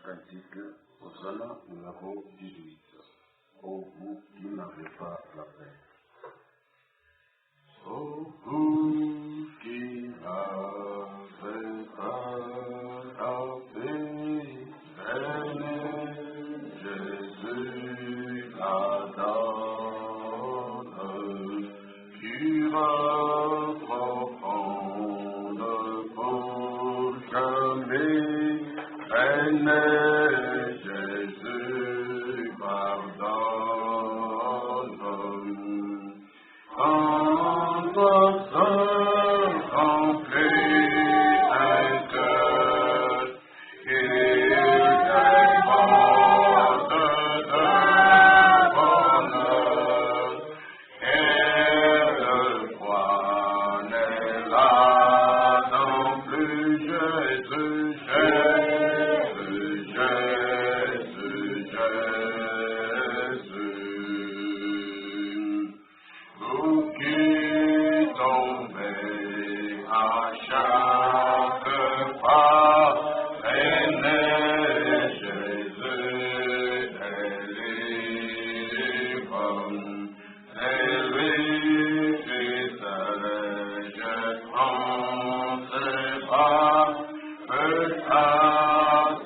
cantique Hosanna numéro 18. Ô vous qui n'avez pas la paix. Ô vous qui n'avez pas la paix, venez, Jésus la donne, pure, profonde pour jamais, venez, Jésus pardonne. Quand votre remplit un cœur, il déborde de bonheur, et le roi n'est là non plus. Jésus, Jésus, Jésus, Jésus. Vous qui tombez à chaque pas, venez, Jésus délivre. C'est lui fidèle, je prends ses bras, peut à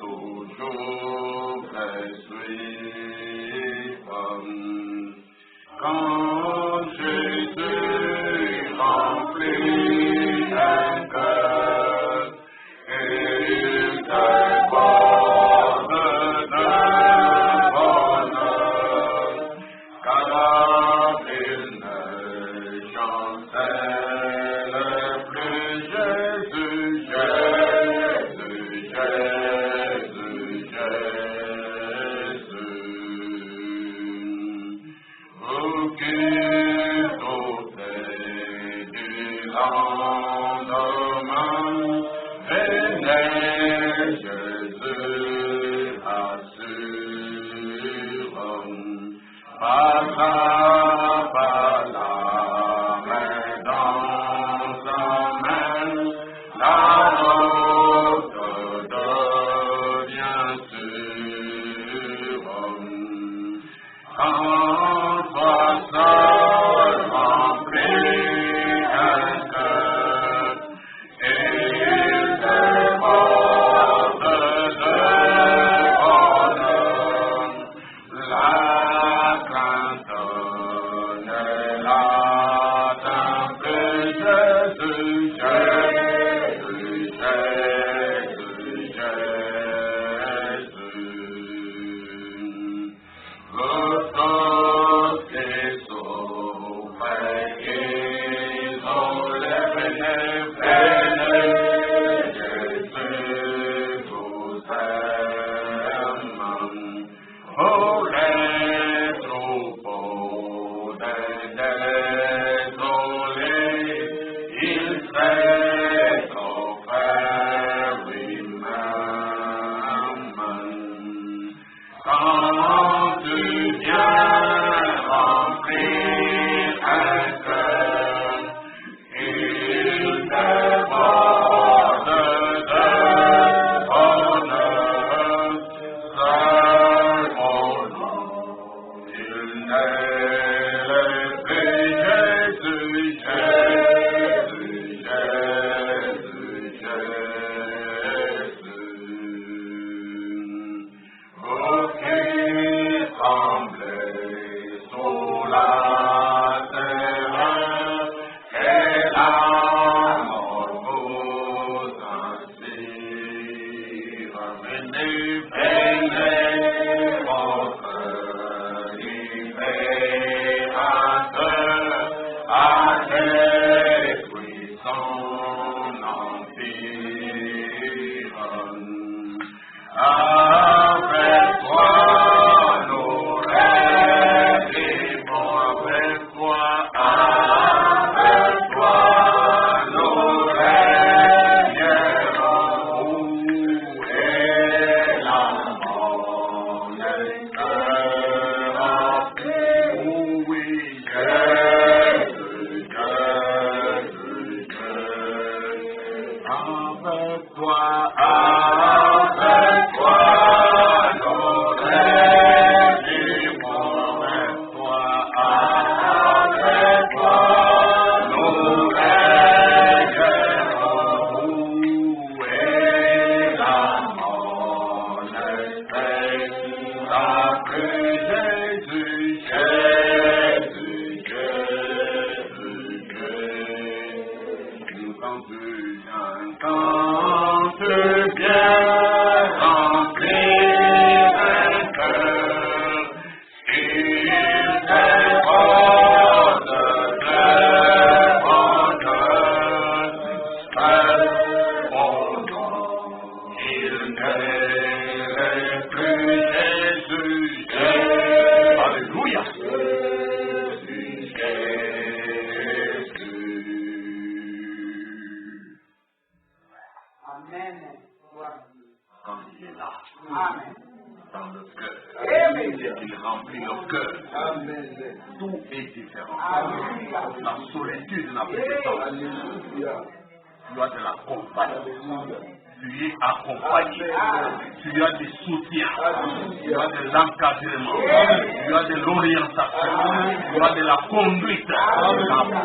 toujours les suivre. Quand Jésus remplit un cœur, il déborde de bonheur, car il ne chancelle plus. Jésus, Jésus, Jésus, Jésus. Vous qui doutez du lendemain, venez, Jésus assure. Par la main dans sa main, la route devient sûre. Quand toi seul remplis un cœur, il déborde de bonheur, la crainte n'est là d'un plus. Jésus, Jésus, Jésus, Jésus. Votre qui souffre isolé, venez, venez, Jésus vous aime. Oh, les troupeaux des désolés, il s'est offert lui-même. Quand tu viens remplir un cœur, il déborde de bonheur, seul mon nom, il n'est plus. Jésus, Jésus, Jésus, Jésus. Vous qui tremblez sous la terreur, et la mort vous inspire, venez, venez, votre libérateur, à détruire son empire. Avec toi, nous rêvons, avec toi, nous rêvons, où est la mort des cœurs, oui, Jésus, Jésus, Jésus. Avec toi, Alléluia. Amen. Quand il est là, Amen. dans le cœur, Amen. il remplit le cœur. Amen. Tout est différent. Alléluia. La solitude n'a plus de sens. Tu as de la compagnie. Tu es accompagné. Tu as des soutiens. Tu as de l'encadrement. Tu as de l'orientation. Tu as de la conduite. La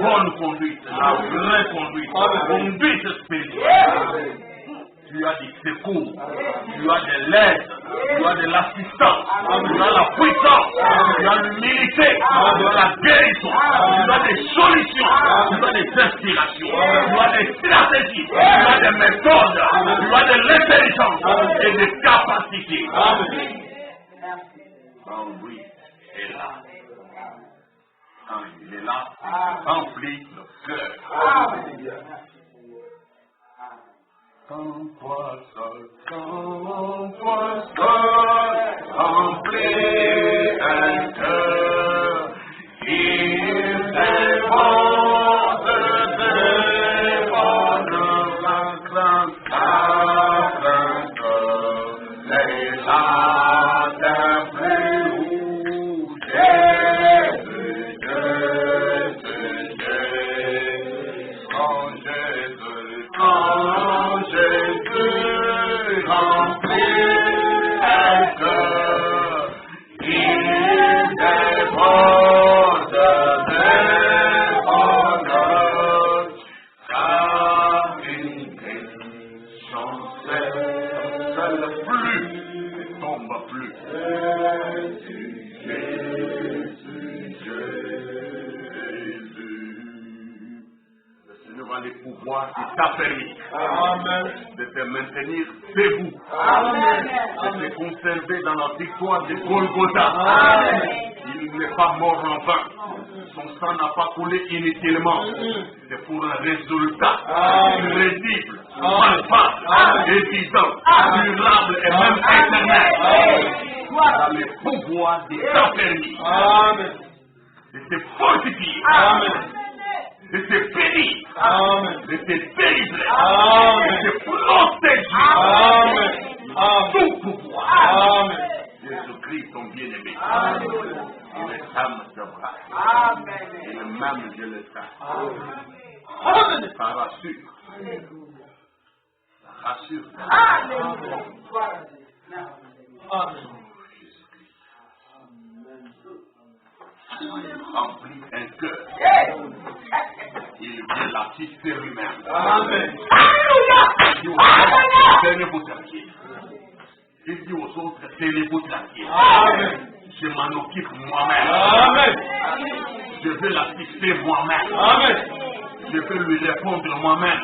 bonne conduite. La vraie conduite. Conduite spirituelle. Tu as des secours, tu as de l'aide, tu as de l'assistance, tu as la puissance, tu as l'humilité, tu as la guérison, tu as des solutions, tu as des inspirations, tu as des stratégies, tu as des méthodes, tu as de l'intelligence et des capacités. Quand lui est là, quand il est là, remplit le cœur. Quand toi seul, remplis un cœur, il déborde la crainte, les jardins plus rouges, quand Jésus remplit un cœur, il déborde de bonheur, car une chancelle plus ne tombe plus. Les pouvoirs qui t'a permis de te maintenir debout, de te conserver dans la victoire de Golgotha. Il n'est pas mort en vain. Son sang n'a pas coulé inutilement. C'est pour un résultat crédible, palpable, évident, durable et même éternel. Dans les pouvoirs qui t'a permis de te fortifier, de te bénir, de te délivrer, de te protéger. Tout pouvoir. Jésus-Christ, ton bien-aimé. Il est âme de bras. Il est même de l'état. Ça rassure. Ça rassure. Remplit un cœur. Il vient l'assister lui-même. Alléluia. Tenez-vous tranquille. Il dit aux autres, tenez-vous tranquille. Je m'en occupe moi-même. Je vais l'assister moi-même. Je vais lui répondre moi-même.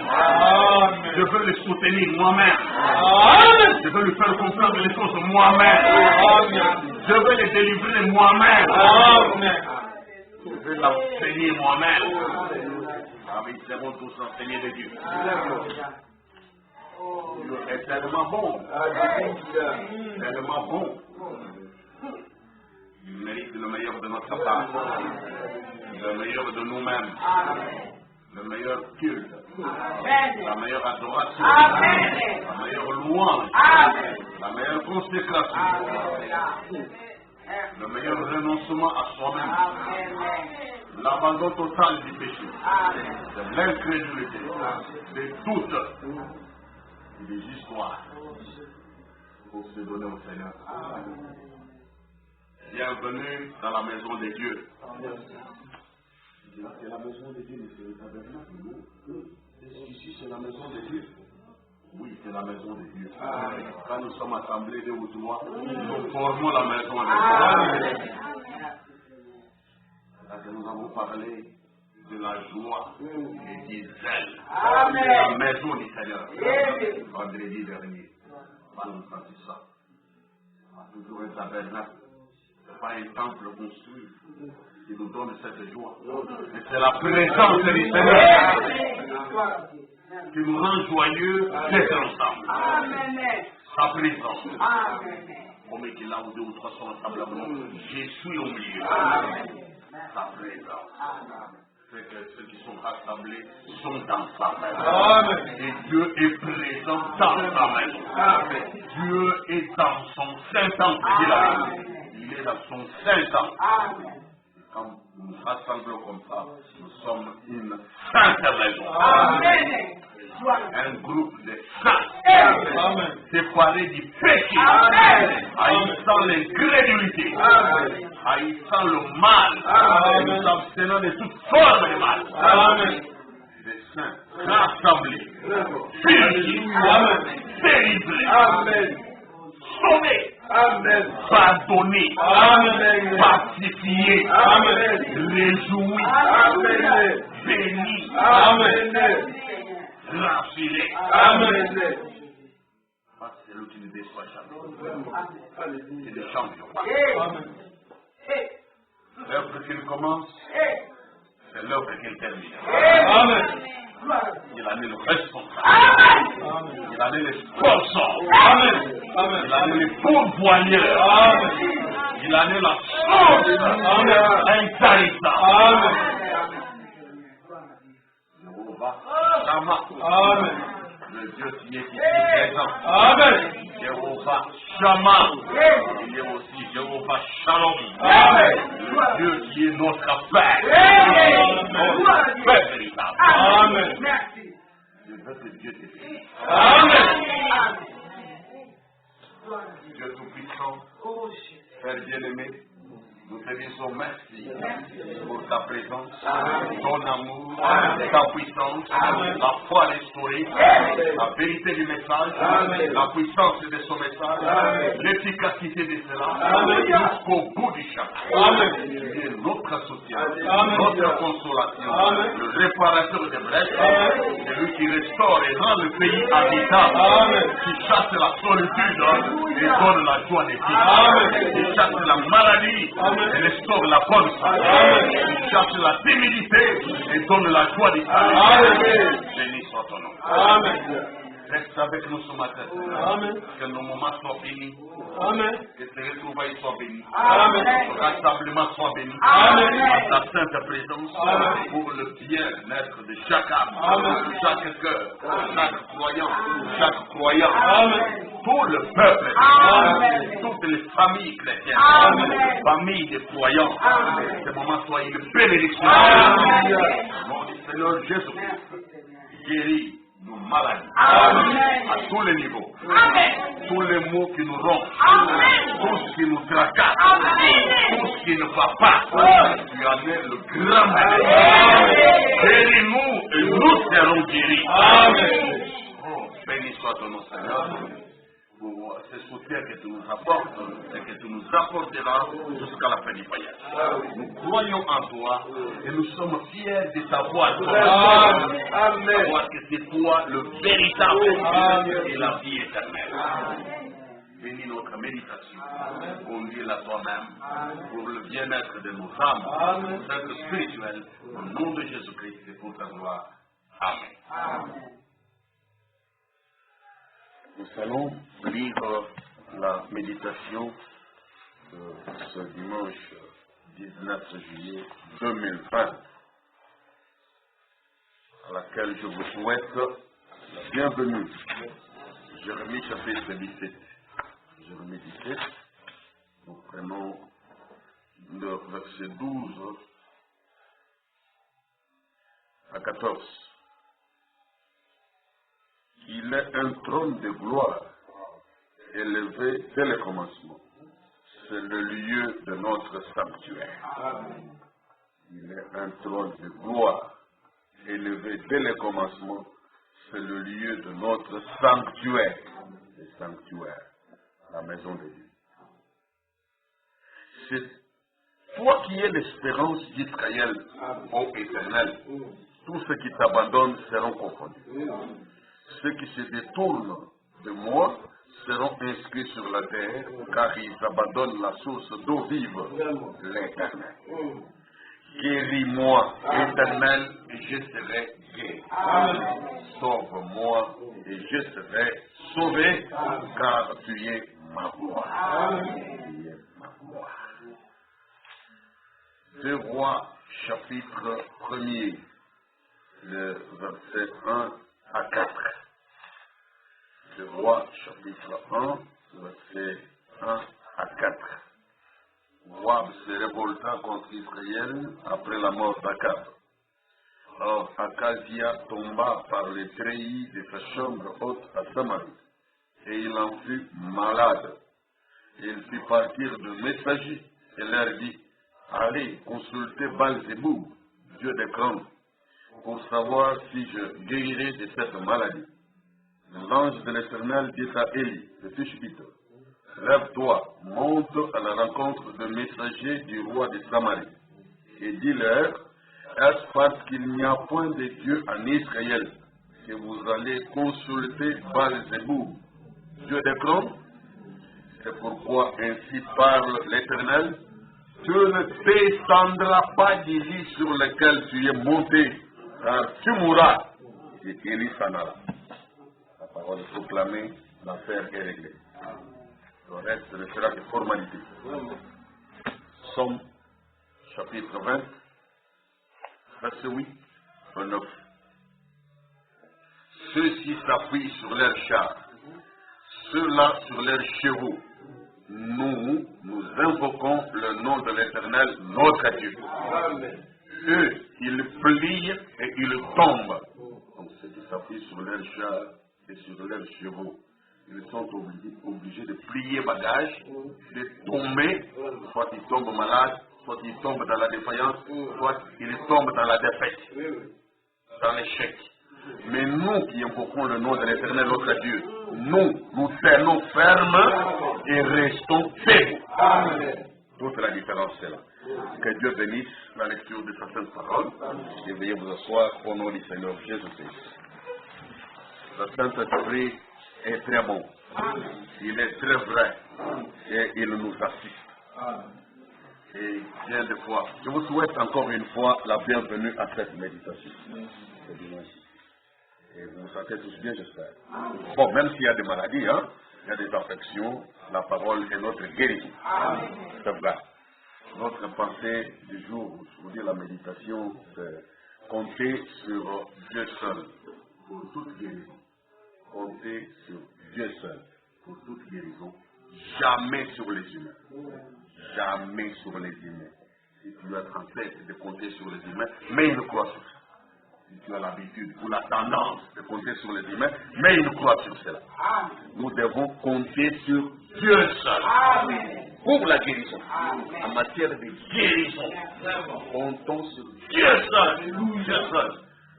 Je vais le soutenir moi-même. Je vais lui faire comprendre les choses moi-même. Je vais le délivrer moi-même. Je vais l'enseigner moi-même. Ils seront tous enseignés de Dieu. Dieu est tellement bon. Tellement bon. Il mérite le meilleur de notre part. Le meilleur de nous-mêmes. Le meilleur culte. La meilleure adoration. La meilleure louange. La meilleure consécration. Le meilleur renoncement à soi-même. L'abandon total du péché. De l'incrédulité. Des doutes. Et des histoires. Pour se donner au Seigneur. Bienvenue dans la maison de Dieu. C'est la maison de Dieu, mais c'est le tabernacle. Ici, c'est la maison de Dieu. Oui, c'est la maison de Dieu. Quand nous sommes assemblés deux ou trois, nous formons la maison de Dieu. Là que nous avons parlé de la joie et du zèle. La maison du Seigneur. Vendredi dernier. Nous avons senti ça. Toujours un tabernacle. Ce n'est pas un temple construit qui nous donne cette joie. Mais c'est la présence du Seigneur qui nous rend joyeux d'être ensemble. sa présence. Comme il est là où 2 ou 3 sont ensemble, je suis au milieu. Sa présence. C'est que ceux qui sont rassemblés sont dans sa maison. Et Dieu est présent dans sa maison. Dieu est dans son Saint-Temple. Il est dans son Saint-Temple. Quand nous nous rassemblons comme ça, nous sommes une sainte maison. Un groupe de saints, séparés du péché, haïssant l'incrédulité, haïssant le mal, nous abstenant de toute forme de mal. Des saints rassemblés, purifiés, délivrés, sauvés, pardonnés, pacifiés, réjouis, bénis, rassurés. C'est lui qui nous déçoit jamais. C'est le champion. L'œuvre qu'il commence, c'est l'œuvre qu'il termine. Il a mis le responsable. Il a mis le sponsor. Il a mis le pourvoyeur. Il a mis la source intarissable. Amen. Le Dieu qui est ici présent. Amen. Jéhovah Shammah. Il est aussi Jéhovah Shalom. Amen. Le Dieu qui est notre Père. Notre Père véritable. Amen. Je veux que Dieu te bénisse. Amen. Dieu Tout-Puissant, Père bien-aimé, nous te disons merci pour ta présence, ton amour, ta puissance, la foi restaurée, la vérité du message, la puissance de son message, l'efficacité de cela, jusqu'au bout du chemin. Tu es notre associé, notre consolation, le réparateur des brèches, celui qui restaure et rend le pays habitable, qui chasse la solitude et donne la joie des filles, qui chasse la maladie et restaure la bonne santé, qui chasse la timidité et donne la joie des salut. Béni soit ton nom. Reste avec nous ce matin. Que nos moments soient bénis. Que tes retrouvailles soient bénies. Que le rassemblement soit béni. À ta sainte présence. Pour le bien-être de chaque âme, de chaque cœur, de chaque croyant. Tout le peuple, toutes les familles chrétiennes, familles de croyants. Que ce moment soit une bénédiction. Mon Seigneur Jésus-Christ, guéris nos maladies, à tous les niveaux, tous les maux qui nous rompent, tout ce qui nous tracasse, tout ce qui ne va pas, tu en es le grand médecin. Guéris-nous et nous serons guéris. Oh, béni soit ton nom, Seigneur, pour ce soutien que tu nous apportes et que tu nous apporteras jusqu'à la fin du voyage. Nous croyons en toi et nous sommes fiers de savoir que c'est toi le véritable et la vie éternelle. Bénis notre méditation, conduis-la toi-même pour le bien-être de nos âmes, pour être spirituel, au nom de Jésus-Christ et pour ta gloire. Amen. Nous allons lire la méditation de ce dimanche 19 juillet 2020, à laquelle je vous souhaite la bienvenue. Jérémie chapitre 17. Jérémie 17, nous prenons le verset 12 à 14. Il est un trône de gloire élevé dès le commencement. C'est le lieu de notre sanctuaire. Il est un trône de gloire élevé dès le commencement. C'est le lieu de notre sanctuaire. Le sanctuaire, la maison de Dieu. C'est toi qui es l'espérance d'Israël, ô Éternel. Tous ceux qui t'abandonnent seront confondus. Ceux qui se détournent de moi seront inscrits sur la terre, car ils abandonnent la source d'eau vive, l'Éternel. Guéris-moi, Éternel, et je serai guéri. Sauve-moi, et je serai sauvé, car tu es ma gloire. Tu es ma gloire. 2 Rois, chapitre 1er, le verset 1 à 4. 2 Rois, chapitre 1, verset 1 à 4. Moab se révolta contre Israël après la mort d'Akab. Or, Akazia tomba par les treillis de sa chambre haute à Samarie, et il en fut malade. Et il fit partir de messagers et leur dit, allez consulter Baal-Zéboub, Dieu d'Écran, pour savoir si je guérirai de cette maladie. L'ange de l'Éternel dit à Élie, le Tishbite, lève-toi, monte à la rencontre des messagers du roi de Samarie, et dis-leur, est-ce parce qu'il n'y a point de Dieu en Israël que vous allez consulter Baal-Zéboub, Dieu d'Écran? C'est pourquoi ainsi parle l'Éternel, tu ne descendras pas du lit sur lequel tu es monté, car tu mourras. Et Élie s'en alla. La parole est proclamée, l'affaire est réglée. Le reste ne sera que formalité. Somme, chapitre 20, verset 8 à 9. Ceux-ci s'appuient sur leurs chars, ceux-là sur leurs chevaux. Nous invoquons le nom de l'Éternel, notre Dieu. Eux, ils plient et ils tombent. Donc ceux qui s'appuient sur leurs chars et sur leurs chevaux, ils sont obligés de plier bagage, de tomber, soit ils tombent malades, soit ils tombent dans la défaillance, soit ils tombent dans la défaite, dans l'échec. Mais nous qui invoquons le nom de l'Éternel notre Dieu, nous tenons ferme et restons debout. Toute la différence c'est là. Que Dieu bénisse la lecture de sa sainte parole. Et veuillez vous asseoir au nom du Seigneur Jésus-Christ. Le Saint-Esprit est très bon. Il est très vrai. Et il nous assiste. Et bien de fois, je vous souhaite encore une fois la bienvenue à cette méditation. Et vous vous sentez tous bien, j'espère. Bon, même s'il y a des maladies, hein, il y a des affections, la parole est notre guérison. C'est vrai. Notre pensée du jour, je vous dis la méditation, c'est compter sur Dieu seul pour toute guérison. Compter sur Dieu seul pour toute guérison. Jamais sur les humains. Jamais sur les humains. Si tu as en tête de compter sur les humains, mets une croix sur ça. Si tu as l'habitude ou la tendance de compter sur les humains, mets une croix sur cela. Nous devons compter sur Dieu seul. Pour la guérison. En matière de guérison, comptons sur Dieu seul. Dieu seul.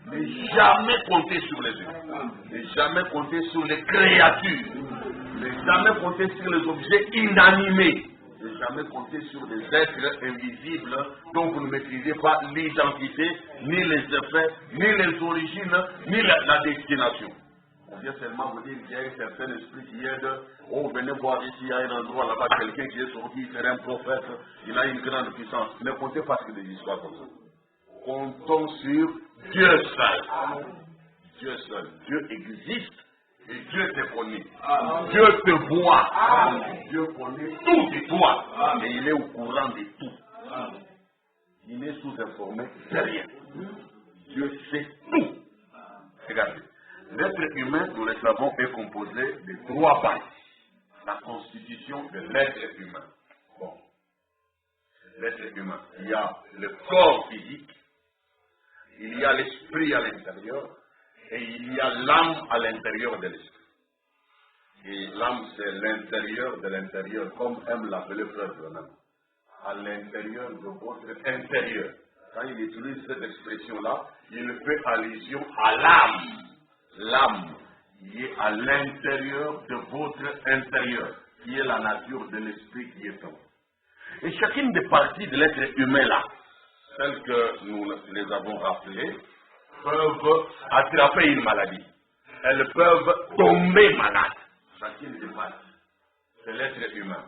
Ne jamais compter sur les humains. Ne jamais compter sur les créatures. Ne jamais compter sur les objets inanimés. Ne jamais compter sur des êtres invisibles dont vous ne maîtrisez pas l'identité, ni les effets, ni les origines, ni la destination. On vient seulement vous dire qu'il y a un certain esprit qui aide. Oh, venez voir ici, il y a un endroit là-bas, quelqu'un qui est sorti, il serait un prophète, il a une grande puissance. Ne comptez pas sur des histoires comme ça. Comptons sur Dieu seul. Dieu seul. Dieu existe. Et Dieu te connaît. Dieu te voit. Dieu connaît tout de toi. Et il est au courant de tout. Il est sous-informé de rien. Dieu sait tout. Regardez. L'être humain, nous le savons, est composé de 3 parties. La constitution de l'être humain. Bon. L'être humain. Il y a le corps physique. Il y a l'esprit à l'intérieur. Et il y a l'âme à l'intérieur de l'esprit. Et l'âme, c'est l'intérieur de l'intérieur, comme aime l'appeler Frère Branham. À l'intérieur de votre intérieur. Quand il utilise cette expression-là, il fait allusion à l'âme. L'âme qui est à l'intérieur de votre intérieur, qui est la nature de l'esprit qui est en vous. Et chacune des parties de l'être humain-là, telles que nous les avons rappelées, peuvent attraper une maladie. Elles peuvent tomber malades. Chacune des parties. C'est l'être humain.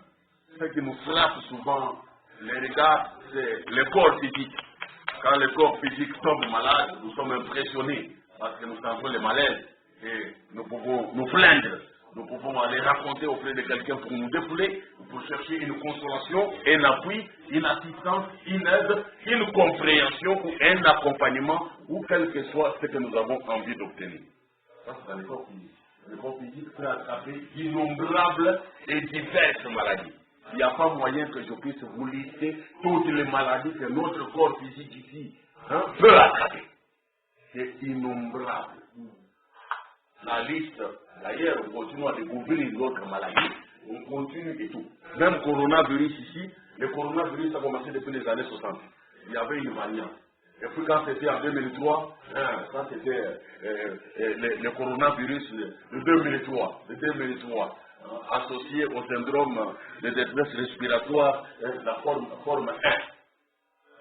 Ce qui nous frappe souvent, les regards, c'est le corps physique. Quand le corps physique tombe malade, nous sommes impressionnés parce que nous sentons le malaise et nous pouvons nous plaindre. Nous pouvons aller raconter auprès de quelqu'un pour nous dépouler, pour chercher une consolation, un appui, une assistance, une aide, une compréhension ou un accompagnement, ou quel que soit ce que nous avons envie d'obtenir. Ça, c'est dans l'effort physique. L'effort physique peut attraper d'innombrables et diverses maladies. Il n'y a pas moyen que je puisse vous lister toutes les maladies que notre corps physique ici peut attraper. C'est innombrable. La liste, d'ailleurs, on continue à découvrir d'autres maladies, on continue et tout. Même coronavirus ici, le coronavirus a commencé depuis les années 60. Il y avait une variante. Et puis quand c'était en 2003, ça c'était le coronavirus de 2003, associé au syndrome de détresse respiratoire, la forme 1,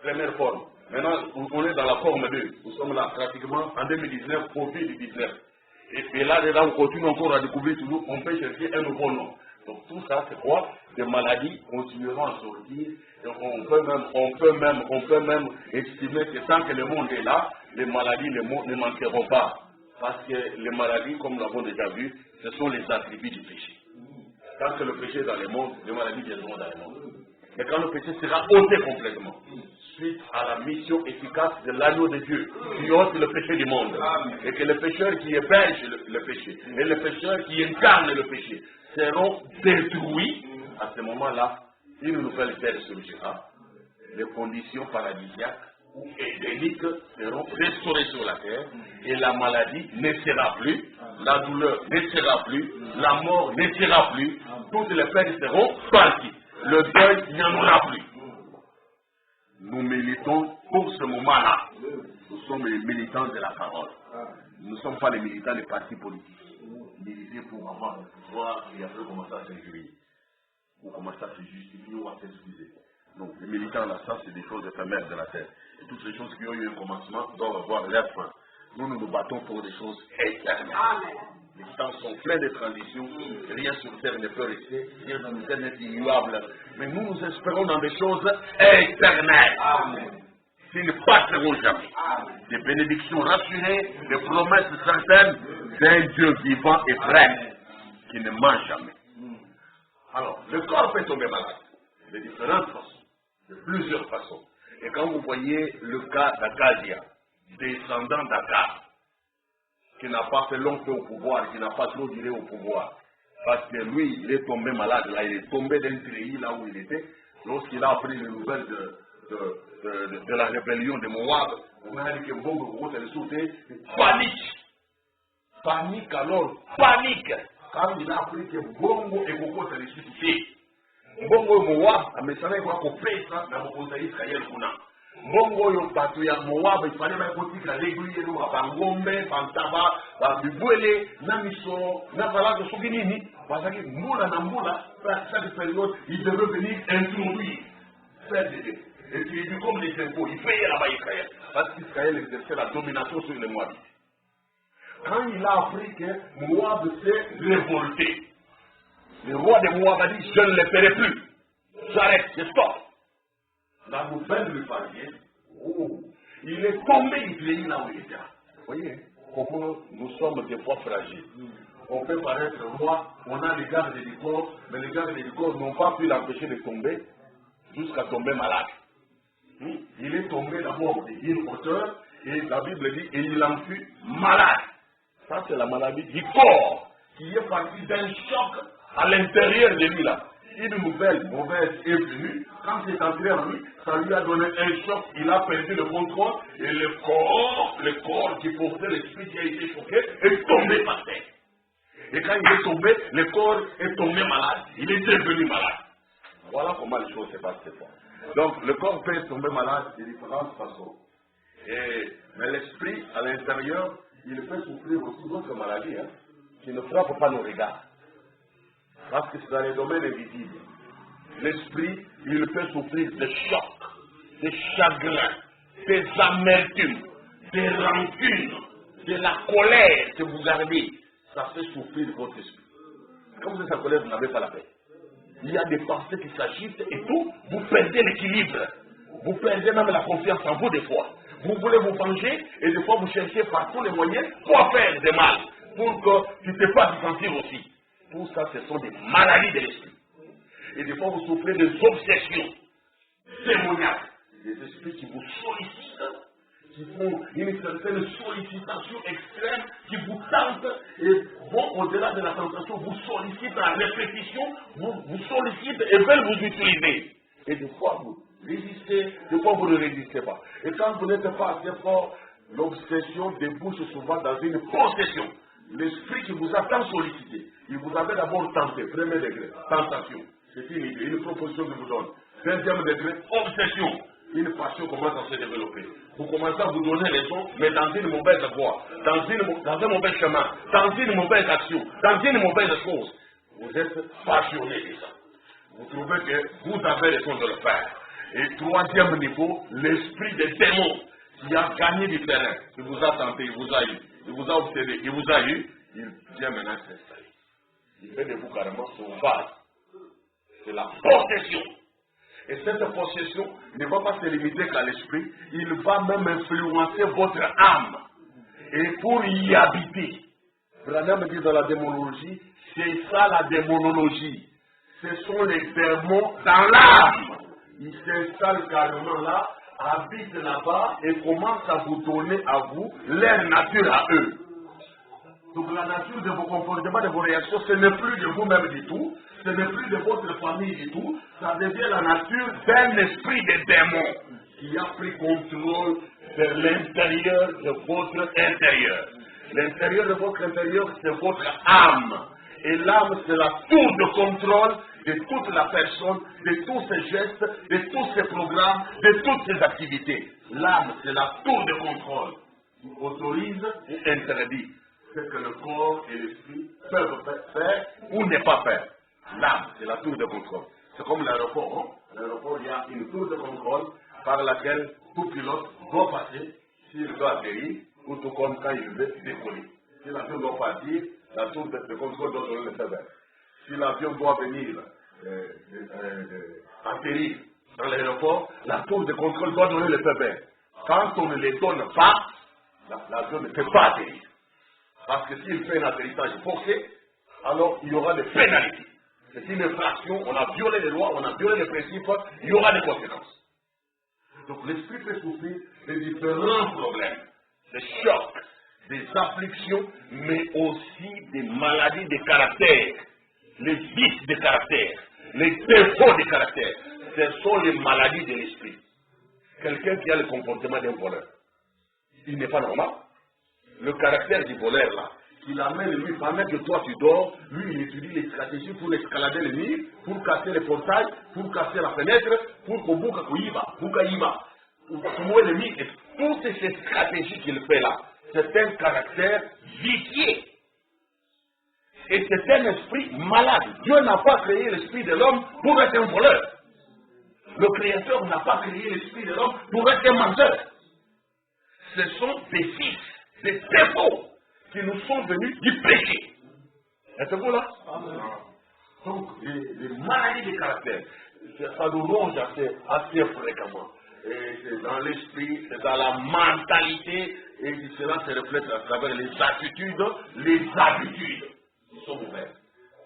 première forme. Maintenant, on est dans la forme 2. Nous sommes là pratiquement en 2019, Covid-19. Et là-dedans, on continue encore à découvrir toujours, on peut chercher un nouveau nom. Donc tout ça, c'est quoi? Des maladies continueront à sortir. Et on peut même estimer que tant que le monde est là, les maladies ne manqueront pas. Parce que les maladies, comme nous l'avons déjà vu, ce sont les attributs du péché. Tant que le péché est dans le monde, les maladies viendront dans le monde. Et quand le péché sera ôté complètement, suite à la mission efficace de l'agneau de Dieu, qui ôte le péché du monde, et que les pécheurs qui hébergent le péché, et les pécheurs qui incarnent le péché, seront détruits, à ce moment-là, une nouvelle terre surgira, les conditions paradisiaques ou édéniques seront restaurées sur la terre, et la maladie ne sera plus, la douleur ne sera plus, la mort ne sera plus, toutes les peines seront parties. Le deuil, il n'y en aura plus. Nous militons pour ce moment-là. Nous sommes les militants de la parole. Nous ne sommes pas les militants des partis politiques. Militer pour avoir le pouvoir et après commencer à s'injurer. Ou commencer à se justifier ou à s'excuser. Donc les militants là, ça c'est des choses éphémères de la terre. Et toutes les choses qui ont eu un commencement doivent avoir leur fin. Nous nous battons pour des choses éternelles. Les temps sont pleins de transitions, rien sur terre ne peut rester, rien dans terre n'est immuable. Mais nous nous espérons dans des choses éternelles. Qui ne passeront jamais. Des bénédictions rassurées, des promesses certaines d'un Dieu vivant et vrai, qui ne ment jamais. Alors, le corps peut tomber malade de différentes façons, de plusieurs façons. Et quand vous voyez le cas d'Acadia, descendant d'Akar, qui n'a pas fait long feu au pouvoir, qui n'a pas trop duré au pouvoir, parce que lui, il est tombé malade, là, il est tombé d'un treillis là où il était, lorsqu'il a appris les nouvelles de la rébellion de Moab, on a dit que Mbongo est sauté, panique alors, panique, quand il a appris que Mbongo et Mbongo s'est ressuscité. Mbongo et Moab, mais ça n'est pas qu'on paye ça dans le conseil Israël. Mbongo yo bato ya Moab, il fallait même qu'on régulier nous à Bangombe, Bantaba, Bibouele, Namiso, Navala de Soginini, parce que Moula Namboula, chaque période, il devait venir introduire, faire des et puis comme les impôts, il payait là-bas Israël, parce qu'Israël exerçait la domination sur les Moabites. Quand il a appris que Moab s'est révolté, le roi de Moab a dit, je ne le ferai plus, j'arrête, je stoppe. La nouvelle lui parvient, il est tombé du pays là où il était. Vous voyez, nous sommes des fois fragiles. On peut paraître roi, on a les gardes du corps, mais les gardes du corps n'ont pas pu l'empêcher de tomber jusqu'à tomber malade. Il est tombé d'abord d'une hauteur, et la Bible dit, et il en fut malade. Ça c'est la maladie du corps, qui est partie d'un choc à l'intérieur de lui là. Une nouvelle mauvaise est venue, quand c'est entré en lui, ça lui a donné un choc, il a perdu le contrôle, et le corps qui portait l'esprit qui a été choqué, est tombé par terre. Et quand il est tombé, le corps est tombé malade, il est devenu malade. Voilà comment les choses se passent cette fois. Donc le corps peut tomber malade de différentes façons. Mais l'esprit, à l'intérieur, il peut souffrir aussi d'autres maladies, qui ne frappent pas nos regards. Parce que c'est dans les domaines invisibles. L'esprit, il peut souffrir de chocs, de chagrins, des amertumes, des rancunes, de la colère que vous gardez. Ça fait souffrir votre esprit. Comme vous êtes en colère, vous n'avez pas la paix. Il y a des pensées qui s'agitent et tout, vous perdez l'équilibre. Vous perdez même la confiance en vous des fois. Vous voulez vous venger et des fois vous cherchez par tous les moyens pour faire des mal, pour que tu ne te fasses sentir aussi. Tout ça, ce sont des maladies de l'esprit. Et des fois, vous souffrez des obsessions démoniaques. Des esprits qui vous sollicitent, qui font une certaine sollicitation extrême, qui vous tentent et vont au-delà de la tentation, vous sollicitent à répétition, vous sollicitent et veulent vous utiliser. Et des fois, vous résistez, des fois, vous ne résistez pas. Et quand vous n'êtes pas assez fort, l'obsession débouche souvent dans une possession. L'esprit qui vous a tant sollicité, il vous avait d'abord tenté, premier degré, tentation. C'est une proposition que je vous donne. Deuxième degré, obsession. Une passion commence à se développer. Vous commencez à vous donner raison, mais dans une mauvaise voie, dans un mauvais chemin, dans une mauvaise action, dans une mauvaise chose. Vous êtes passionné de ça. Vous trouvez que vous avez raison de le faire. Et troisième niveau, l'esprit des démons qui a gagné du terrain. Il vous a tenté, il vous a eu, il vous a obsédé, il vous a eu, il vient maintenant s'installer. Il fait de vous carrément son vase. C'est la possession. Et cette possession ne va pas se limiter qu'à l'esprit, il va même influencer votre âme. Et pour y habiter, Branham dit dans la démonologie, c'est ça la démonologie. Ce sont les démons dans l'âme. Ils s'installent carrément là, habitent là-bas et commencent à vous donner à vous leur nature à eux. Donc la nature de vos comportements, de vos réactions, ce n'est plus de vous-même du tout, ce n'est plus de votre famille du tout, ça devient la nature d'un esprit de démon qui a pris contrôle de l'intérieur de votre intérieur. L'intérieur de votre intérieur, c'est votre âme. Et l'âme, c'est la tour de contrôle de toute la personne, de tous ses gestes, de tous ses programmes, de toutes ses activités. L'âme, c'est la tour de contrôle qui autorise ou interdit ce que le corps et l'esprit peuvent faire ou ne pas faire. L'âme, c'est la tour de contrôle. C'est comme l'aéroport. Hein? L'aéroport, il y a une tour de contrôle par laquelle tout pilote doit passer s'il doit atterrir ou tout comme quand il veut décoller. Si l'avion doit partir, la tour de contrôle doit donner le feu vert. Si l'avion doit venir atterrir dans l'aéroport, la tour de contrôle doit donner le feu vert. Quand on ne les donne pas, l'avion ne peut pas atterrir. Parce que s'il fait un atterrissage forcé, alors il y aura des pénalités. C'est une infraction, on a violé les lois, on a violé les principes, il y aura des conséquences. Donc l'esprit peut souffrir de différents problèmes, des chocs, des afflictions, mais aussi des maladies de caractère, les vices de caractère, les défauts de caractère. Ce sont les maladies de l'esprit. Quelqu'un qui a le comportement d'un voleur, il n'est pas normal. Le caractère du voleur là, il amène lui, pendant que toi tu dors, lui il étudie les stratégies pour escalader le mur, pour casser les portails, pour casser la fenêtre, pour que Bouka Yiba, pour le mur. Toutes ces stratégies qu'il fait là, c'est un caractère vicié. Et c'est un esprit malade. Dieu n'a pas créé l'esprit de l'homme pour être un voleur. Le Créateur n'a pas créé l'esprit de l'homme pour être un menteur. Ce sont des vices, des défauts qui nous sont venus du péché. Êtes-vous là? Donc, les maladies de caractère, ça nous ronge assez fréquemment. Et c'est dans l'esprit, c'est dans la mentalité, et cela se reflète à travers les attitudes, les habitudes qui sont mauvaises.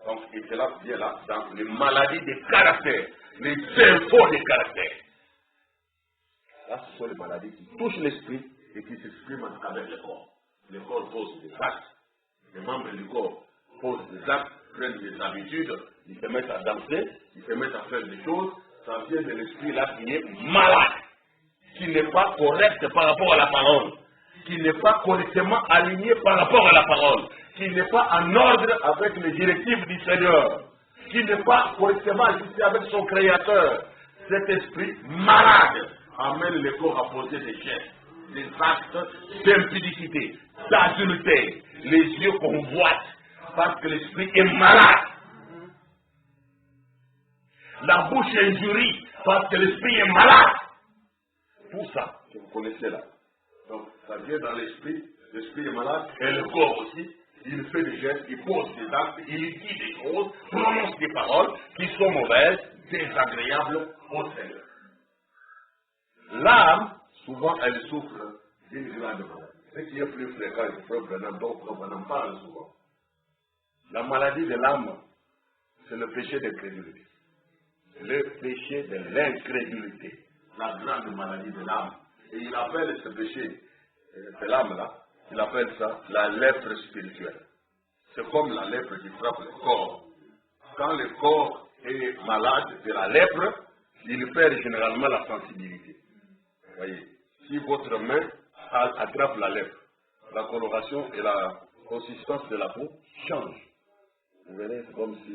Donc, et cela vient là, dans les maladies de caractère, les défauts de caractère. Là, ce sont les maladies qui touchent l'esprit et qui s'expriment avec le corps. Le corps pose des actes, les membres du corps posent des actes, prennent des habitudes, ils se mettent à danser, ils se mettent à faire des choses, ça vient de l'esprit là qui est malade, qui n'est pas correct par rapport à la parole, qui n'est pas correctement aligné par rapport à la parole, qui n'est pas en ordre avec les directives du Seigneur, qui n'est pas correctement ajusté avec son Créateur. Cet esprit malade amène le corps à poser des gestes, des actes d'impudicité, d'adultère, les yeux convoitent parce que l'esprit est malade. La bouche injurie parce que l'esprit est malade. Tout ça, que vous connaissez là. Donc, ça vient dans l'esprit est malade, et le corps aussi. Il fait des gestes, il pose des actes, il dit des choses, prononce des paroles qui sont mauvaises, désagréables au Seigneur. L'âme, souvent, elle souffre d'une grande maladie. Ce qui est plus fréquent, il faut Branham, donc Branham parle souvent. La maladie de l'âme, c'est le péché d'incrédulité. Le péché de l'incrédulité. La grande maladie de l'âme. Et il appelle ce péché de l'âme-là, il appelle ça la lèpre spirituelle. C'est comme la lèpre qui frappe le corps. Quand le corps est malade de la lèpre, il perd généralement la sensibilité. Vous voyez, si votre main attrape la lèpre, la coloration et la consistance de la peau changent. Vous verrez, c'est comme si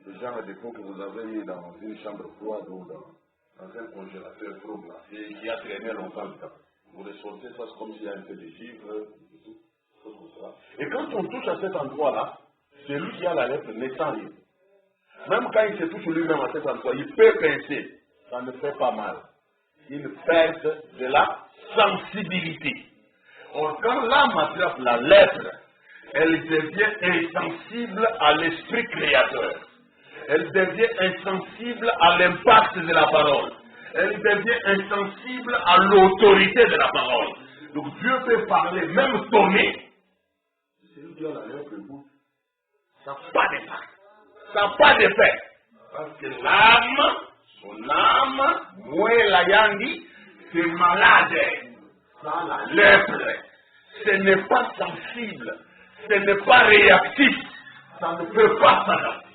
le genre de peau que vous avez mis dans une chambre froide ou dans un congélateur trop glacé et qui a traîné longtemps dedans. Vous ressortez, ça c'est comme s'il y a un peu de givre et tout. Et quand on touche à cet endroit-là, celui qui a la lèpre ne sent rien. Même quand il se touche lui-même à cet endroit, il peut pincer. Ça ne fait pas mal. Une perte de la sensibilité. Or, quand l'âme attrape la lèpre, elle devient insensible à l'esprit créateur. Elle devient insensible à l'impact de la parole. Elle devient insensible à l'autorité de la parole. Donc Dieu peut parler, même tonner. Celui qui a la lèpre, ça n'a pas d'impact. Ça n'a pas d'effet. Parce que l'âme, son âme, Moué la Yandi, c'est malade. Ça a la lèpre. Ce n'est pas sensible. Ce n'est pas réactif. Ça ne peut pas s'adapter.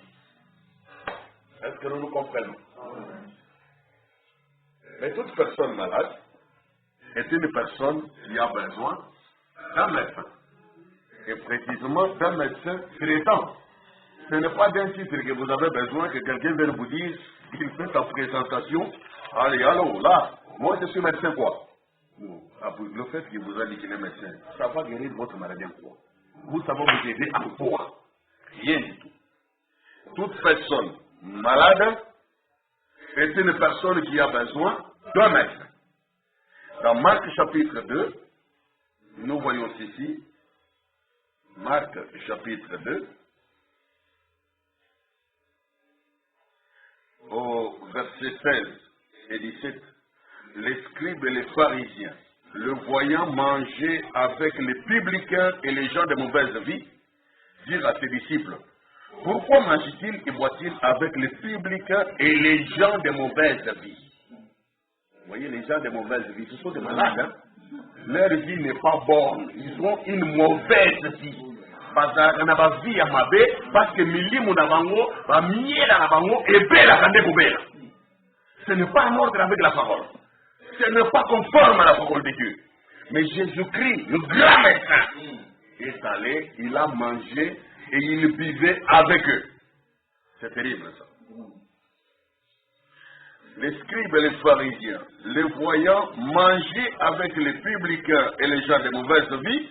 Est-ce que nous nous comprenons? Mais toute personne malade est une personne qui a besoin d'un médecin. Et précisément d'un médecin traitant. Ce n'est pas d'un titre que vous avez besoin que quelqu'un vienne vous dire, il fait sa présentation. Allez, allô, là, moi je suis médecin quoi? Non. Le fait qu'il vous a dit qu'il est médecin, ça va guérir votre maladie en quoi? Vous savez vous aider en quoi? Rien du tout. Toute personne malade est une personne qui a besoin d'un médecin. Dans Marc chapitre 2, nous voyons ici, Marc chapitre 2, au verset 16 et 17, les scribes et les pharisiens, le voyant manger avec les publicains et les gens de mauvaise vie, dirent à ses disciples, pourquoi mange-t-il et boit-il avec les publicains et les gens de mauvaise vie? Vous voyez, les gens de mauvaise vie, ce sont des malades. Hein? Leur vie n'est pas bonne. Ils ont une mauvaise vie. Parce que milimu na bango, ba miela na bango, et bela kande kubela. Ce n'est pas en ordre avec la parole. Ce n'est pas conforme à la parole de Dieu. Mais Jésus-Christ, le grand médecin, est allé, il a mangé et il buvait avec eux. C'est terrible ça. Les scribes et les pharisiens, les voyant manger avec les publicains et les gens de mauvaise vie,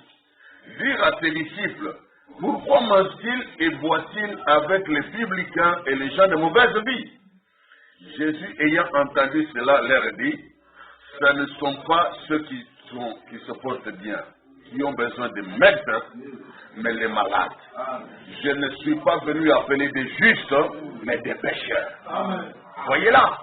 dirent à ses disciples, pourquoi mange-t-il et boit-il avec les publicains et les gens de mauvaise vie? Jésus, ayant entendu cela, leur dit, ce ne sont pas ceux qui se portent bien, qui ont besoin de médecins, mais les malades. Je ne suis pas venu appeler des justes, mais des pécheurs. Voyez là,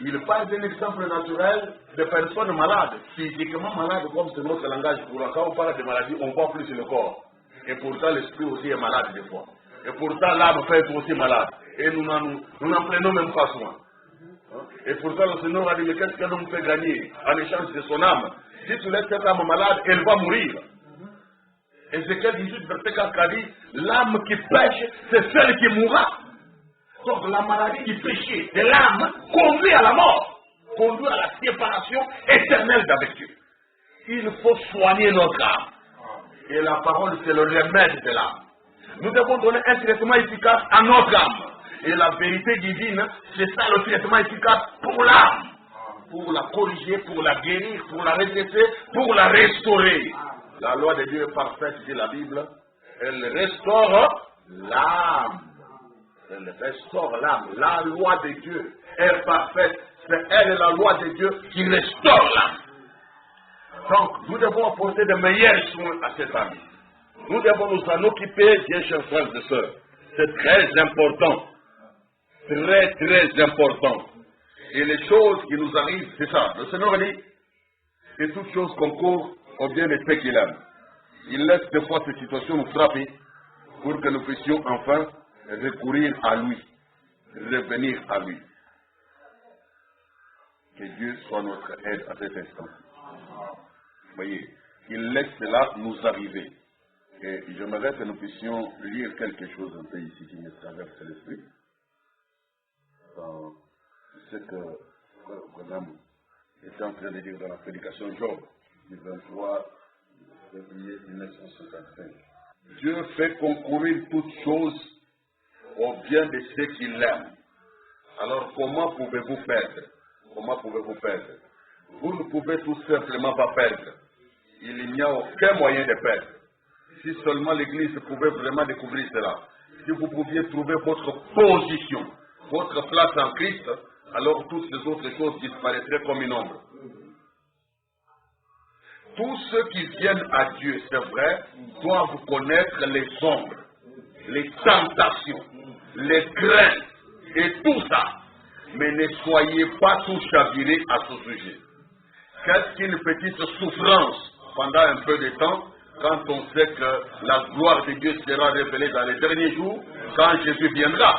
il parle d'un exemple naturel de personnes malades, physiquement malades, comme c'est notre langage. Quand on parle de maladie, on voit plus le corps. Et pourtant, l'esprit aussi est malade des fois. Et pourtant, l'âme peut être aussi malade. Et nous n'en prenons même pas soin. Et pourtant, le Seigneur a dit, mais qu'est-ce qu'un homme peut gagner en échange de son âme? Si tu laisses cette âme malade, elle va mourir. Ézéchiel 18, verset 4 a dit, l'âme qui pêche, c'est celle qui mourra. Donc la maladie du péché de l'âme conduit à la mort, conduit à la séparation éternelle d'avec Dieu. Il faut soigner notre âme. Et la parole, c'est le remède de l'âme. Nous devons donner un traitement efficace à notre âme. Et la vérité divine, c'est ça le traitement efficace pour l'âme. Pour la corriger, pour la guérir, pour la rectifier, pour la restaurer. La loi de Dieu est parfaite, dit la Bible. Elle restaure l'âme. Elle restaure l'âme. La loi de Dieu est parfaite. C'est elle, la loi de Dieu, qui restaure l'âme. Donc, nous devons apporter de meilleurs soins à cette âme. Nous devons nous en occuper, bien chers frères et sœurs. C'est très important. Très, très important. Et les choses qui nous arrivent, c'est ça. Le Seigneur dit que toutes choses concourent au bien de ceux qu'il aime. Il laisse des fois ces situations nous frapper pour que nous puissions enfin recourir à lui, revenir à lui. Que Dieu soit notre aide à cet instant. Vous voyez, il laisse cela nous arriver. Et j'aimerais que nous puissions lire quelque chose un peu ici qui me traverse l'esprit. Dans ce que Branham était en train de dire dans la prédication Job, du 23 février 1965. Dieu fait concourir toutes choses au bien de ceux qui l'aiment. Alors comment pouvez-vous perdre? Comment pouvez-vous perdre? Vous ne pouvez tout simplement pas perdre. Il n'y a aucun moyen de perdre. Si seulement l'Église pouvait vraiment découvrir cela, si vous pouviez trouver votre position, votre place en Christ, alors toutes les autres choses disparaîtraient comme une ombre. Tous ceux qui viennent à Dieu, c'est vrai, doivent connaître les ombres, les tentations, les craintes et tout ça. Mais ne soyez pas tous chavirés à ce sujet. Qu'est-ce qu'une petite souffrance pendant un peu de temps, quand on sait que la gloire de Dieu sera révélée dans les derniers jours, quand Jésus viendra,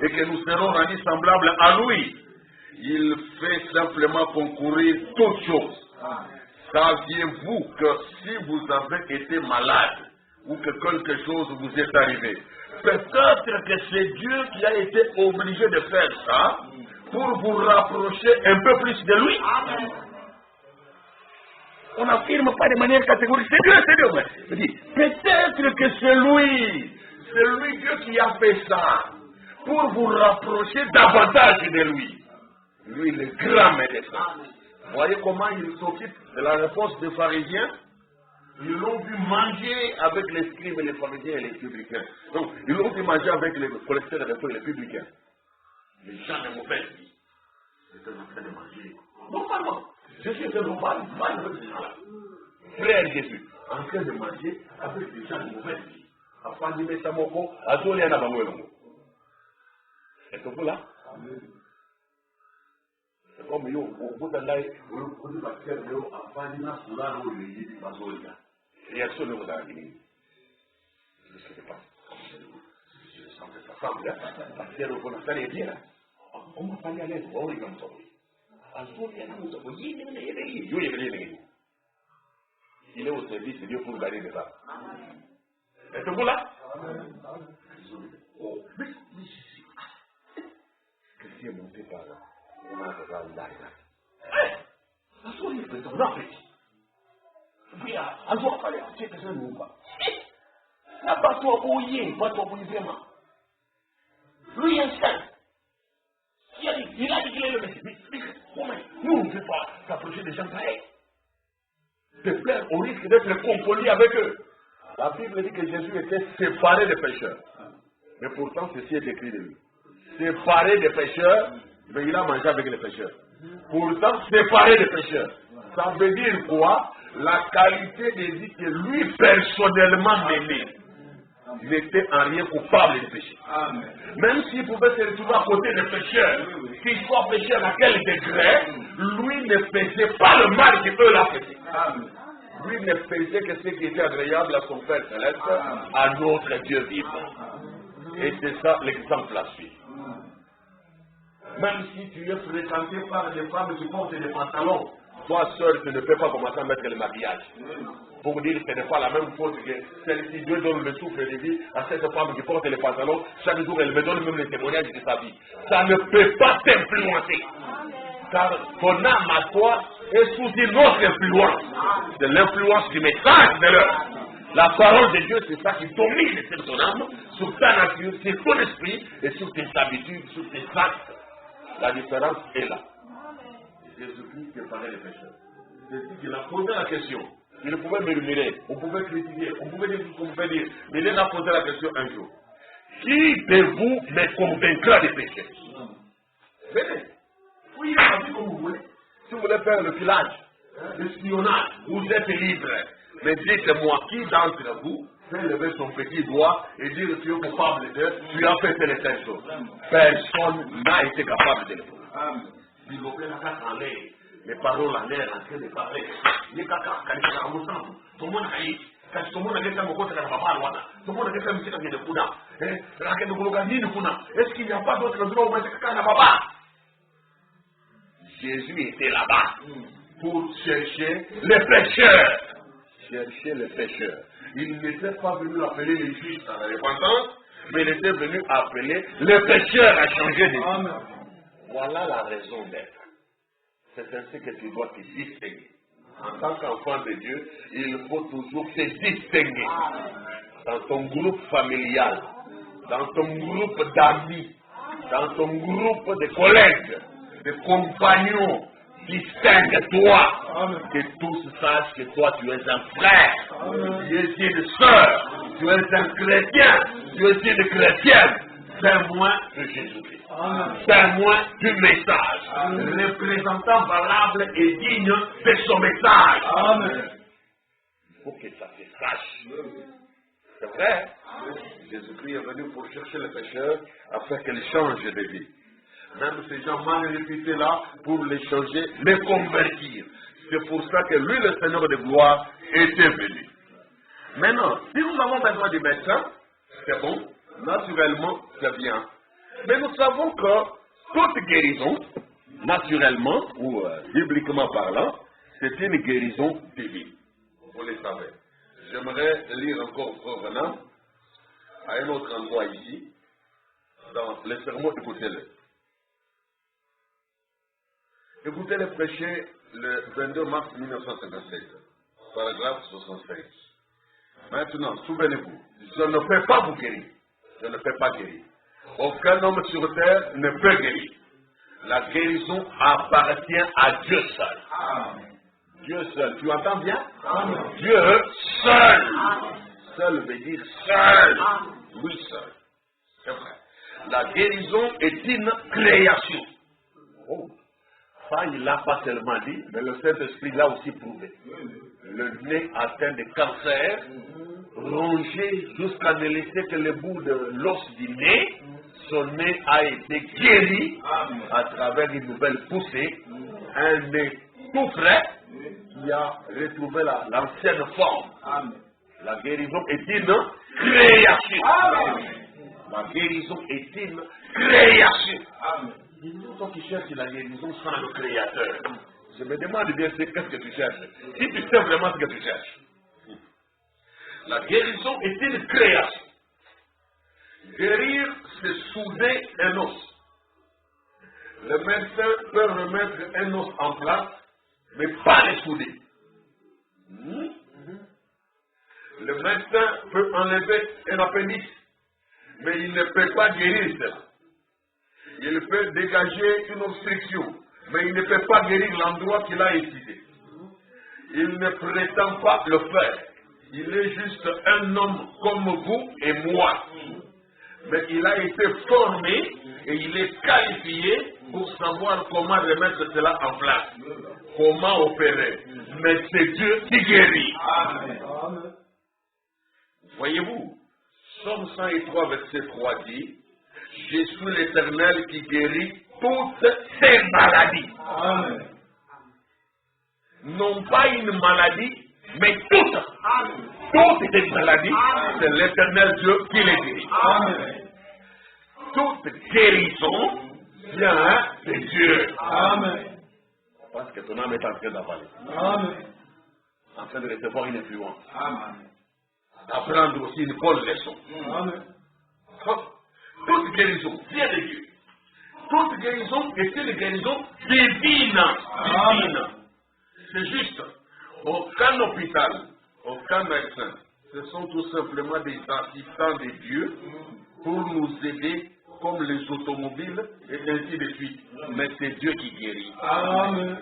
et que nous serons rendus semblables à lui? Il fait simplement concourir toutes choses. Saviez-vous que si vous avez été malade, ou que quelque chose vous est arrivé, peut-être que c'est Dieu qui a été obligé de faire ça, pour vous rapprocher un peu plus de lui? Amen. On n'affirme pas de manière catégorique, c'est Dieu. Peut-être que c'est lui Dieu qui a fait ça, pour vous rapprocher davantage de lui. Lui, le grand médecin. Vous voyez comment il s'occupe de la réponse des pharisiens? Ils l'ont vu manger avec les scribes, les pharisiens et les publicains. Donc, ils l'ont vu manger avec les collecteurs de d'impôts et les publicains. Les gens de mauvaise vie. Ils étaient en train de manger. Normalement, Jésus était normal, mal avec ces gens-là. Frère Jésus, en train de manger avec des gens de mauvaise vie. Afin de mettre sa moko, à tout les anabamouélo. Êtes-vous là? C'est comme yo, au bout d'un laïc, au bout d'un bactère, afin de mettre sa moko, il y a des basolia. Réaction de vous dans la guinée. Je ne sais pas. Je sens que ça semble, parce que vous n'avez pas bien. On m'a parlé à l'aise, on est comme ça. Il est au service de Dieu pour gagner des âmes. Êtes-vous là? Qu'est-ce qui est monté par là? On a regardé là. La souris est présente. Non, puis, à jour, il fallait que ça ne nous pas. La bateau bouillé, vraiment. Lui est seul. Il a dit qu'il est le Messie. Nous, on ne peut pas s'approcher des gens pareils. De plaire, on risque d'être compolis avec eux. La Bible dit que Jésus était séparé des pécheurs. Mais pourtant, ceci est écrit de lui. Séparé des pécheurs, mais il a mangé avec les pécheurs. Pourtant, séparé des pécheurs. Ça veut dire quoi? La qualité de vie que lui personnellement aimait n'était en rien coupable de péché. Amen. Même s'il pouvait se retrouver à côté des pécheurs, qu'il soit pécheur à quel degré, lui ne faisait pas le mal qu'eux l'a fait. Lui ne faisait que ce qui était agréable à son Père Céleste, à notre Dieu vivant. Et c'est ça l'exemple à suivre. Même si tu es fréquenté par des femmes qui portent des pantalons, toi seul, tu ne peux pas commencer à mettre le maquillage. Pour dire que ce n'est pas la même chose que celle-ci, Dieu donne le souffle de vie à cette femme qui porte les pantalons. Chaque jour, elle me donne même les témoignages de sa vie. Ça ne peut pas t'influencer. Car ton âme à toi est sous une autre influence. C'est l'influence du message de l'heure. La parole de Dieu, c'est ça qui domine sur ton âme, sur ta nature, sur ton esprit et sur tes habitudes, sur tes actes. La différence est là. Jésus-Christ séparait les pécheurs. C'est-à-dire qu'il a posé la question. Il pouvait murmurer, on pouvait critiquer, on pouvait dire tout ce qu'on pouvait dire. Mais il a posé la question un jour. Qui de vous me convaincra des péchés? Venez. Fouillez la vie comme vous voulez. Si vous voulez faire le filage, l'espionnage, vous êtes libre. Mais dites-moi, qui d'entre vous fait lever son petit doigt et dire que tu es coupable de, tu as fait telle et telle chose? Personne n'a été capable de le faire. Développer la carte en l'air, les paroles en l'air, en train de parler. Les caca, quand ils sont ensemble, tout le monde a dit, kasi tomona ngeka mokota kana papa wana tomona ngeka mtika ngene kuna rakende kologa nini kuna est-ce qu'il n'y a pas d'autre endroit où mtika kana papa? Jésus était là-bas pour chercher les pécheurs. Chercher les pécheurs. Il n'était pas venu appeler les justes à la repentance, mais il était venu appeler les pécheurs à changer de vie. Voilà la raison d'être. C'est ainsi que tu dois te distinguer. En tant qu'enfant de Dieu, il faut toujours se distinguer. Dans ton groupe familial, dans ton groupe d'amis, dans ton groupe de collègues, de compagnons, distingue-toi. Que tous sachent que toi tu es un frère, tu es une sœur, tu es un chrétien, tu es une chrétienne. Témoin de Jésus-Christ. Témoin du message. Représentant valable et digne de son message. Il faut que ça se sache. C'est vrai. Jésus-Christ est venu pour chercher les pécheurs afin qu'ils changent de vie. Même ces gens mal réputés là, pour les changer, les convertir. C'est pour ça que lui, le Seigneur de gloire, était venu. Maintenant, si nous avons besoin du médecin, c'est bon. Naturellement, c'est bien. Mais nous savons que toute guérison, naturellement ou bibliquement parlant, c'est une guérison divine. Vous le savez. J'aimerais lire encore revenant à un autre endroit ici, dans les sermons, écoutez-le. Écoutez-le prêcher le 22 mars 1957, paragraphe 65. Maintenant, souvenez-vous, je ne peux pas vous guérir. Je ne peux pas guérir. Aucun homme sur terre ne peut guérir. La guérison appartient à Dieu seul. Amen. Dieu seul. Tu entends bien? Amen. Dieu seul. Amen. Seul veut dire seul. Amen. Oui, seul. C'est vrai. La guérison est une création. Oh. Ça, il ne l'a pas seulement dit, mais le Saint-Esprit l'a aussi prouvé. Le nez atteint de cancer, rongé jusqu'à ne laisser que le bout de l'os du nez, son nez a été guéri à travers une nouvelle poussée, un nez tout frais qui a retrouvé l'ancienne forme. La guérison est une création. La guérison est une création. Toi qui cherches la guérison sans le Créateur, je me demande bien qu'est-ce que tu cherches. Si tu sais vraiment ce que tu cherches. La guérison est une création. Guérir, c'est souder un os. Le médecin peut remettre un os en place, mais pas le souder. Le médecin peut enlever un appendice, mais il ne peut pas guérir cela. Il peut dégager une obstruction, mais il ne peut pas guérir l'endroit qu'il a incité. Il ne prétend pas le faire. Il est juste un homme comme vous et moi. Mais il a été formé et il est qualifié pour savoir comment remettre cela en place. Comment opérer. Mais c'est Dieu qui guérit. Amen. Voyez-vous, Psaume 103, verset 3 dit, « Je suis l'Éternel qui guérit toutes ces maladies. » Amen. Non pas une maladie, mais toutes. Amen. Toutes ces maladies, c'est l'Éternel Dieu qui les guérit. Amen. Toute guérison vient de Dieu. Amen. Parce que ton âme est en train d'avaler. Amen. En train de recevoir une influence. Amen. D'apprendre aussi une bonne leçon. Amen. Toute guérison vient de Dieu. Toute guérison est une guérison divine. Divine. C'est juste. Aucun hôpital, aucun médecin, ce sont tout simplement des assistants de Dieu pour nous aider comme les automobiles et ainsi de suite. Mais c'est Dieu qui guérit. Amen.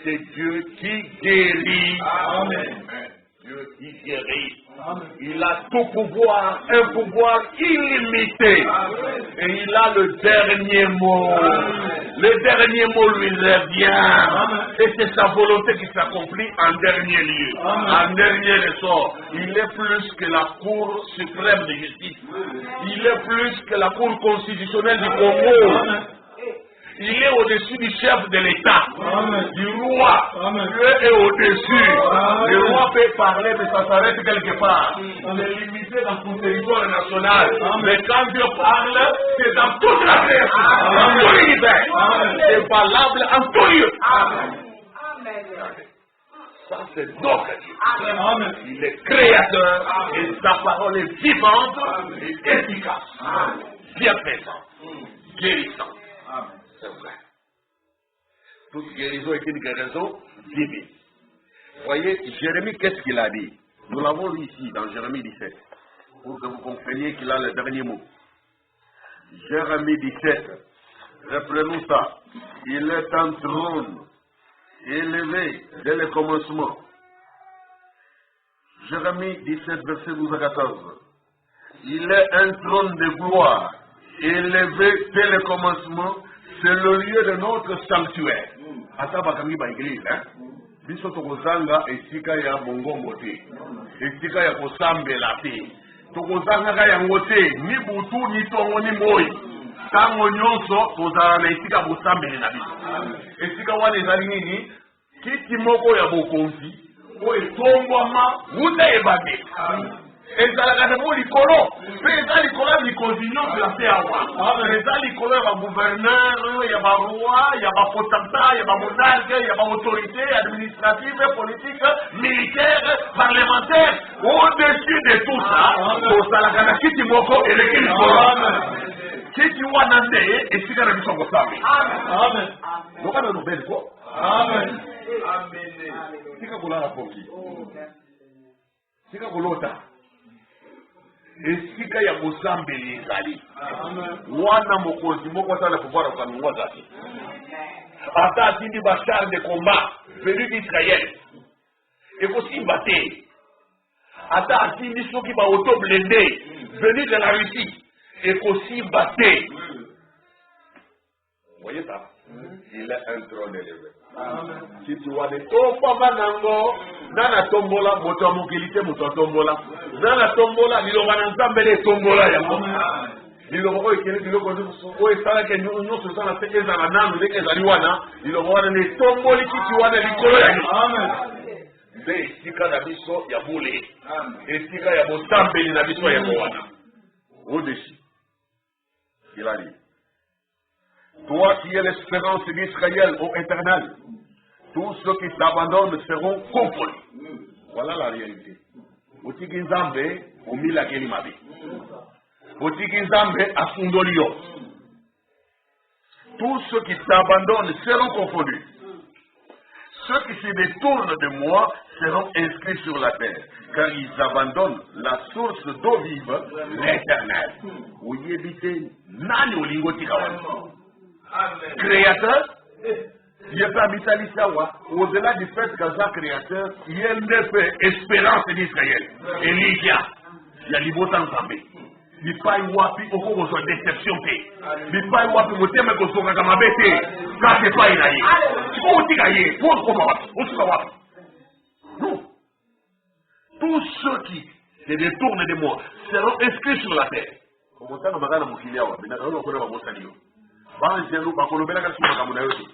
C'est Dieu qui guérit. Amen. Dieu qui guérit. Amen. Il a tout pouvoir, un pouvoir illimité. Amen. Et il a le dernier mot. Amen. Le dernier mot lui revient. Amen. Et c'est sa volonté qui s'accomplit en dernier lieu. Amen. En dernier ressort. Il est plus que la Cour suprême de justice. Il est plus que la Cour constitutionnelle du Congo. Amen. Il est au-dessus du chef de l'État, du roi. Dieu est au-dessus. Le roi peut parler, mais ça s'arrête quelque part. On est limité dans son territoire national. Mais quand Dieu parle, c'est dans toute la terre, dans tout l'univers. C'est valable en tout lieu. Ça, c'est notre Dieu. Il est créateur et sa parole est vivante et efficace. Bien présente, guérissante. C'est vrai. Toute guérison est une guérison divine. Voyez, Jérémie, qu'est-ce qu'il a dit? Nous l'avons lu ici, dans Jérémie 17, pour que vous compreniez qu'il a le dernier mot. Jérémie 17, reprenons ça. Il est un trône élevé dès le commencement. Jérémie 17, verset 12 à 14. Il est un trône de gloire élevé dès le commencement. C'est le lieu de notre sanctuaire. Atabakangi ba église, hein? Biso tokozanga esika ya bongombo te. Esika ya kosambela te. Tokozanga yango te, ni butu ni tongo ni moi. Tango nyonso tozala na esika bosambeli na biso. Esika wana ezali nini? Kiti moko ya bokonzi o etongwama wuta ebande. Ezalaka na mo likolo, pe eza likolo ya mikonzi nyonso ya se awa. Eza likolo ya bagouverneur, ya baroi, ya bapotenta, ya bamonarque, ya baautorité administrative, politique, militaire, parlementaire. Au-dessus de tout ça, tozalaka na kiti moko eleki likolo. Kiti wana nde esika na biso kosala. Amen. Lokana nobeli ko. Amen. Amen. Sika kolala poki. Sika kolota. Esika ya kosambeli ezali. Wana mokonzi moko asala pouvoir okanungwa zaki. Ata atindi bachar de combat venu d'Israël. Ekosimba te. Ata atindi soki ba auto blindé venu de la Russie. Ekosimba te. Vous voyez ça? Il est un trône élevé. Si tu vois des tofa banango, nana tombola, moto mokilité, moto tombola. Nana tombola, il aura un zambele tombola yango. Il aura eu quelqu'un qui le connaît, ou est-ce que nous sommes dans la séquence de la nana, nous sommes aliwana, il aura un tomboli qui tu vois des licolo yango. Amen. Mais sika na biso ya boule, et sika ya bosambeli na biso ya bowana. Au-dessus, il a dit. Toi qui es l'espérance d'Israël, ô Éternel, tous ceux qui t'abandonnent seront confondus. Voilà la réalité. Otiki Nzambe, omila kelimabe. Otiki Nzambe, asundolio. Tous ceux qui t'abandonnent seront confondus. Ceux qui se détournent de moi seront inscrits sur la terre, car ils abandonnent la source d'eau vive, l'Éternel. Oui, évitez, nani olingotika wana. Créateur, il n'y a pas Mitalisawa, au-delà du fait que ça créateur, il y a une espérance d'Israël. Et il y a l'Ibotan Zambé. Il n'y a pas une wapi, au cours de déception. Il n'y a pas une wapi, au thème que son gamabete, ça c'est pas une aïe. Tu peux aussi gagner, pour comment wapi. Non. Tous ceux qui se détournent de moi seront inscrits sur la terre. Comme ça, nous avons un banjelu bakolobela kasi makamuna yote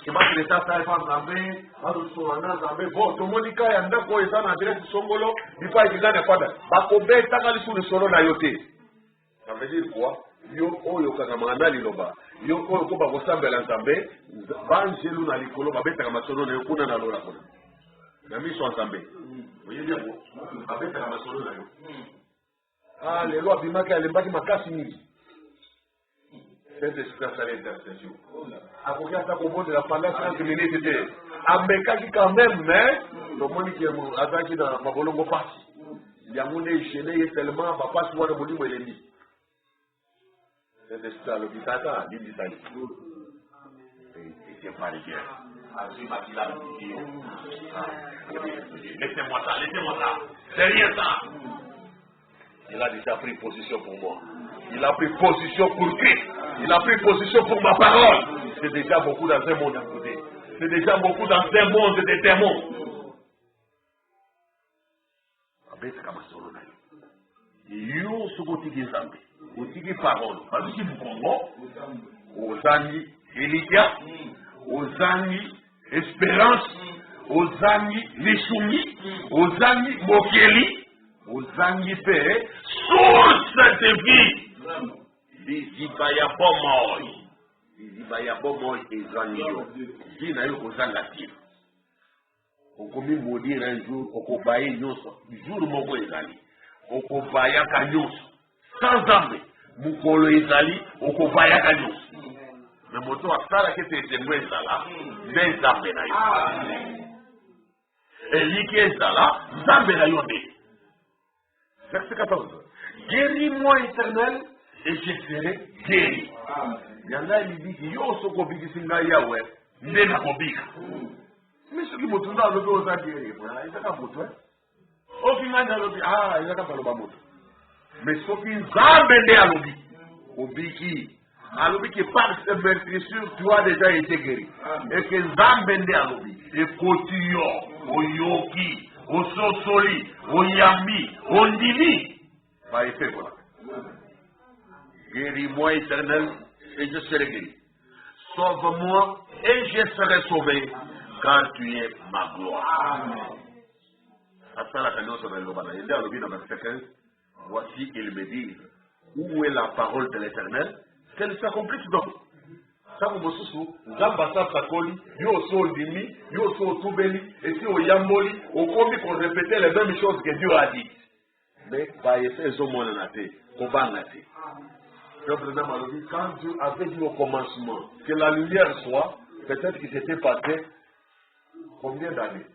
kibaki leta taifa nzambe azosolana nzambe bon tomonika ya ndako eza na adresse songolo bipa ikizana kwada bakobeta kali sur solo na yote. Ça veut dire quoi? Yo oyo kaka mangana liloba yo oyo ko bakosambela nzambe banjelu na likolo babeta kama solo na yo kuna na lola kuna na miso nzambe oyebye ko babeta kama solo na yo. Ah lelo abimaki alembaki makasi mingi. Cette espèce à l'intercession. À quoi ça compose de la pendant 30 minutes de Ameka qui quand même, mais le monde qui est attaqué dans ma bolongo parti. Il y a mon gêné tellement, papa se voit le volume et l'ennemi. Cette espèce à l'hôpital, il dit ça. Et c'est pas les guerres. Laissez-moi ça. C'est rien ça. Il a déjà pris position pour moi. Il a pris position pour Christ. Il a pris position pour ma parole. C'est déjà beaucoup dans un monde à côté. C'est déjà beaucoup dans un monde de démons. Yo sokotiki nzambe otiki parole baziki bukongo ozangi Elia, Ozangi, Espérance, Ozangi, Lishumi, Ozangi, Mokeli, Ozangi, Père, source de vie. Bizibaya Bomoi. Bizibaya Bomoi et Zanio. Dinayo Ozangatif. On peut maudire un jour, on peut bailler Nyoso. Jour Moko Ezali. On peut bailler Kanyoso. Sans arme. Mukolo Ezali, on peut bailler Kanyoso. Mais moto a sala que c'est moins sala, mais zambe na yo. Et l'iki est sala, zambe na yo de. Verset 14. Guéris-moi éternel, et je serai guéri. Yanga il dit yo soko biki singa yawe, ndena kobika. Mais ce qui me tourne dans le dos à guéri, il y a un moto. Au final, il y a un moto. Mais ce qui zambe de alobi, obiki. Alobi qui par cette meurtrissure, tu as déjà été guéri. Et que Zambende alobi, et Kotiyo, Oyoki, Ososoli, Oyami, Ondini, va effet voilà. Guéris-moi éternel, et je serai guéri. Sauve-moi, et je serai sauvé, car tu es ma gloire. Après la canyon sur le Lobana, il y a alobi dans verset 15, voici il me dit, où est la parole de l'éternel? Qu'elle s'accomplisse donc. Ça vous me Zambasa Sakoli, Yoso Dimi, Yoso Toubeli, et si au Yamboli, au combi qu'on répétait les mêmes choses que Dieu a dit. Mais, bah, il fait au moins en athée, au bas en athée. Quand Dieu avait dit au commencement que la lumière soit, peut-être qu'il s'était passé combien d'années?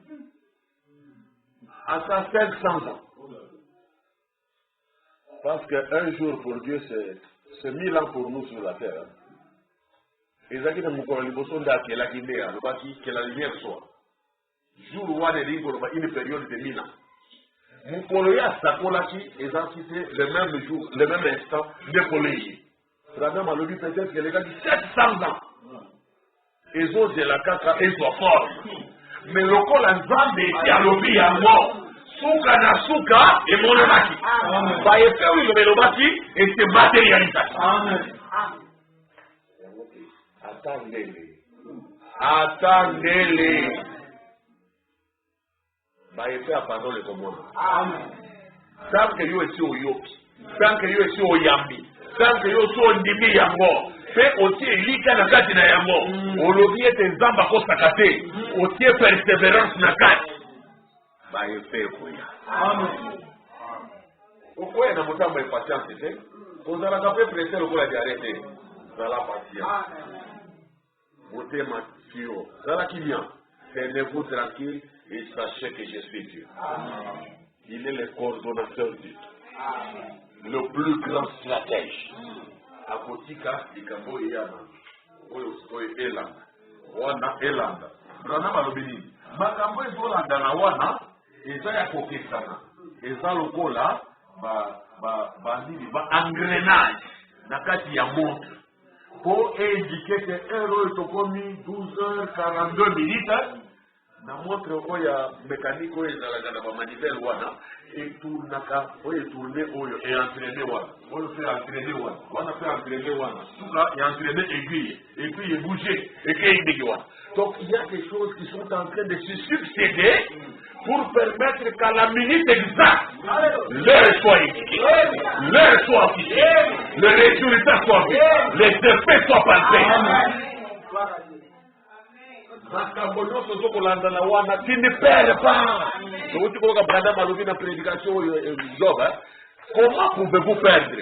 À ça, 500 ans. Parce qu'un jour pour Dieu, c'est 1000 ans pour nous sur la terre. Et ça qui est mon corps, il faut que la lumière soit. Jour où on est une période de 1000 ans. Mon coloya, ça colaki, et ça quitté le même jour, le même instant, de coloyer. Madame a dit peut-être que les gars disent 700 ans. Ils ont de la caca, ils sont forts. Mais le col en Zambé, il y a l'obi à mort. Souka na souka et monomaki. Bah, il fait oui, le mélomaki et c'est matérialisation. Attendez-les. Attendez-les. Bah, il fait pardon le commandement. Tant que yo esi au yoki, tant que yo esi au yambi, tant que yo esi au ndimi yango, fait aussi elika na kati na yango. Olobi ete nzamba ko sakate, aussi persévérance na kati. Bah, il fait quoi? Amen. Pourquoi na motamba impatience c'est? Vous allez pas presser le coup d'arrêter. Vous allez patience. Votez ma fille. Vous allez qui vient? Tenez-vous tranquille et sachez que je suis Dieu. Amen. Il est le coordonnateur du le plus grand stratège. Akotika ikambo iyana. Oyo elanda. Wana elanda. Brana malobini. Makambo ezolanda na wana eza ya kokesana. Eza lokola ba engrenage na kati ya montre. Pour indiquer que l'heure est 12h42 minutes. Na montre oya mécanique oyo ezalaka na bamanivelle wana etournaka oyo etourne oyo et entraîner wana oyo fait entraîner wana fait entraîner wana suka et entraîner aiguille et puis bouger et qu'il wana. Donc il y a des choses qui sont en train de se succéder pour permettre qu'à la minute exacte l'heure soit indiquée, l'heure soit affichée, le résultat soit vu, les effets soient palpés. Tu ne perds pas. Comment pouvez-vous perdre?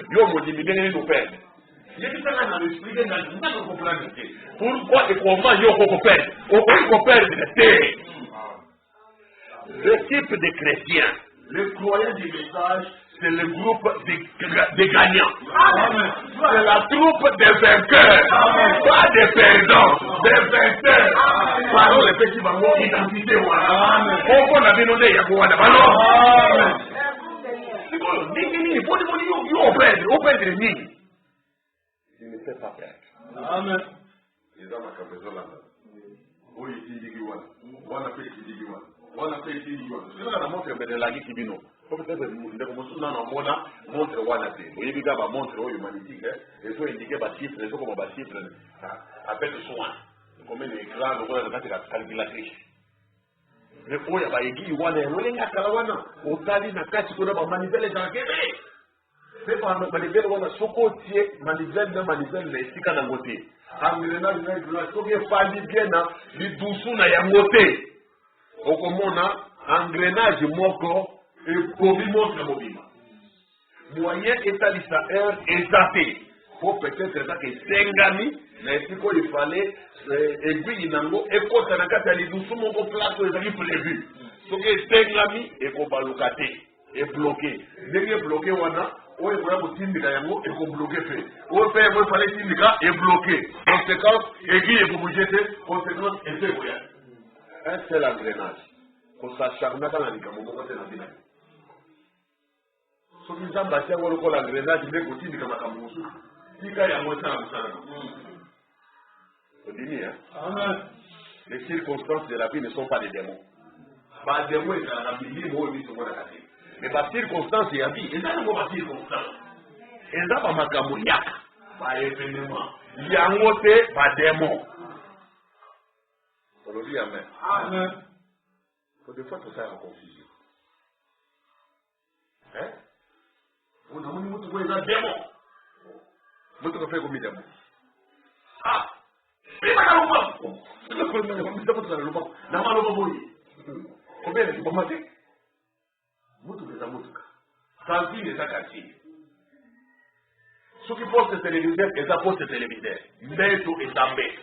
Pourquoi et comment vous perdre? Pourquoi perdre? Le type de chrétien, le croyant du message, c'est le groupe des gagnants. C'est la troupe des vainqueurs. Pas des perdants, des vainqueurs. Parole les petits bambous, identité. On a bien noté, il y a quoi là-bas. On perd les lignes. Il ne fait pas perdre. Amen. Les hommes à besoin là. Oui, il dit on a fait ici, on a fait ici. C'est là la montre de la guide qui dit non. peut-être montre Wanate. Vous voyez, il y a un montre humanistique, et soit indiqué par chiffre, et soit comme par chiffre, avec le soin. Comme un écran, on a la calculatrice. Mais il y a des gens qui ont des Kalawana, au Tali, na Kati, qu'on a manivelle dans le c'est pas manivelle, on a socotier, manivelle, les Sika d'un côté. Engrenage, ce qui est pas bien, les douceurs n'a pas côté. Au commun, engrenage, moko, et comme montre mobile. Moyen étalissa heure exaté. Pour peut-être que Sengami, mais il fallait aiguille nango et quand on a gâté les douceurs, mon place est prévu. Ce qui est Sengami et qu'on va locater et bloquer. Dès que bloqué, on a. On est vraiment timide yango et qu'on bloque fait. On fait il fallait timide et bloqué. Conséquence, aiguille et vous jeter. Conséquence, effet voyage. Un seul engrenage. Qu'on s'acharne dans la ligue, mon côté dans la vie. Ce qui est bâti, on le l'engrenage, il est aussi du Kamakamu. Si il y a moins de temps, on dit, hein? Les circonstances de la vie ne sont pas des démons. Pas des démons, il y a la vie, il y a la vie. Mais par circonstance, il y a vie. Et ça, c'est pas circonstance. Et ça, pas makamouyak. Pas événement. Il y a un côté, pas démon. On le dit amen. Amen. Des fois, tout ça est en confusion. Hein? On a dit, un démon. Vous avez fait combien de démons? Ah! Mais pas dans le monde. C'est le premier démon. Mais c'est pas dans le monde. Dans le monde. Combien de démons? Santi n'est pas quartier. Ceux qui postent le téléviseur, ils postent le téléviseur. Beto et Zambé.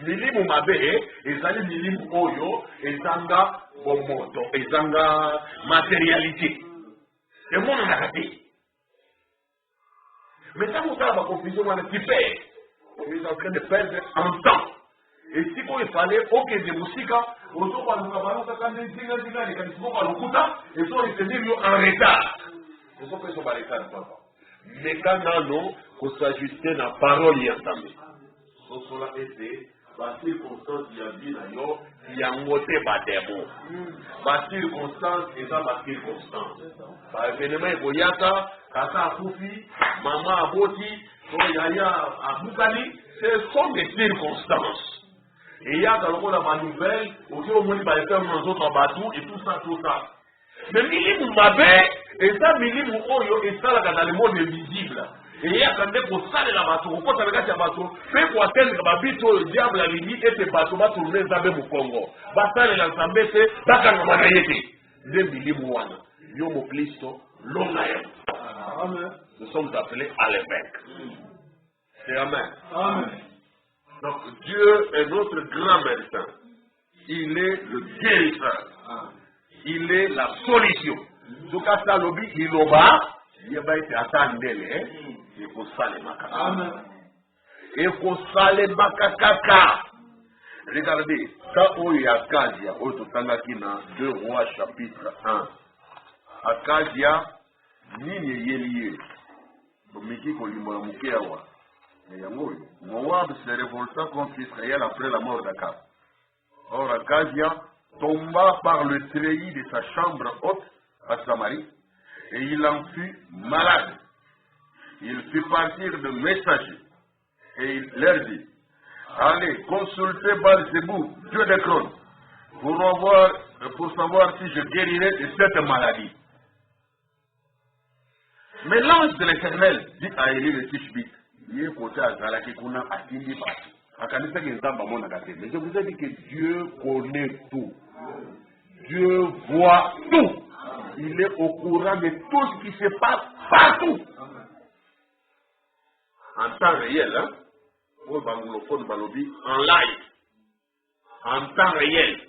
Milimu mabe, ils allaient milimu oyo, ils zanga bomoto, ils zanga matérialité. Le monde en a raté. Mais ça vous a la confusion, on a un petit peu. Ils sont en train de perdre en temps. Et si il fallait, ok, des musiques, on se voit et sont en retard. Ils sont en retard. Mais quand nous, on s'ajuster dans la parole, il y a ensemble. Cela était, la circonstance, il y a vie, il y a un côté démon. La circonstance est dans la circonstance. Par événement, il y a Kaka Koufi, Maman Aboti, Yaya Aboukani, ce sont des circonstances. Et il y a dans la nouvelle, au moins il va faire un autre bateau et tout ça. Mais milimu mabe, et ça milimu oyo, et ça dans le monde invisible. Et il y a quand même pour ça la bateau, quand on regarde le bateau, fait pour atteindre le bateau, le diable a dit, et ce bateau va tourner dans le Congo. Bataille l'ensemble, c'est d'accord, on va y aller. Les milimu wana, yomo Christo, l'onayem. Nous sommes appelés à l'évêque. C'est amen. Amen. Donc Dieu est notre grand médecin. Il est le guérisseur. Il est la solution. Donc à ça, il va, il va être attendé. Il faut saler makaka. Il faut saler makaka. Regardez, quand il y a Acadia, au Totangakina, 2 Rois chapitre 1. Acadia, nini yeliye. Domiki kolimba mukeawa. Moab se révolta contre Israël après la mort d'Akab. Or, Acadia tomba par le treillis de sa chambre haute à Samarie et il en fut malade. Il fit partir de messagers et il leur dit, allez, consultez Baal-Zébub, Dieu d'Écron, pour savoir si je guérirai de cette maladie. Mais l'ange de l'Éternel dit à Élie le Tishbite, mais je vous ai dit que Dieu connaît tout. Dieu voit tout. Il est au courant de tout ce qui se passe partout. En temps réel, hein? En live. En temps réel.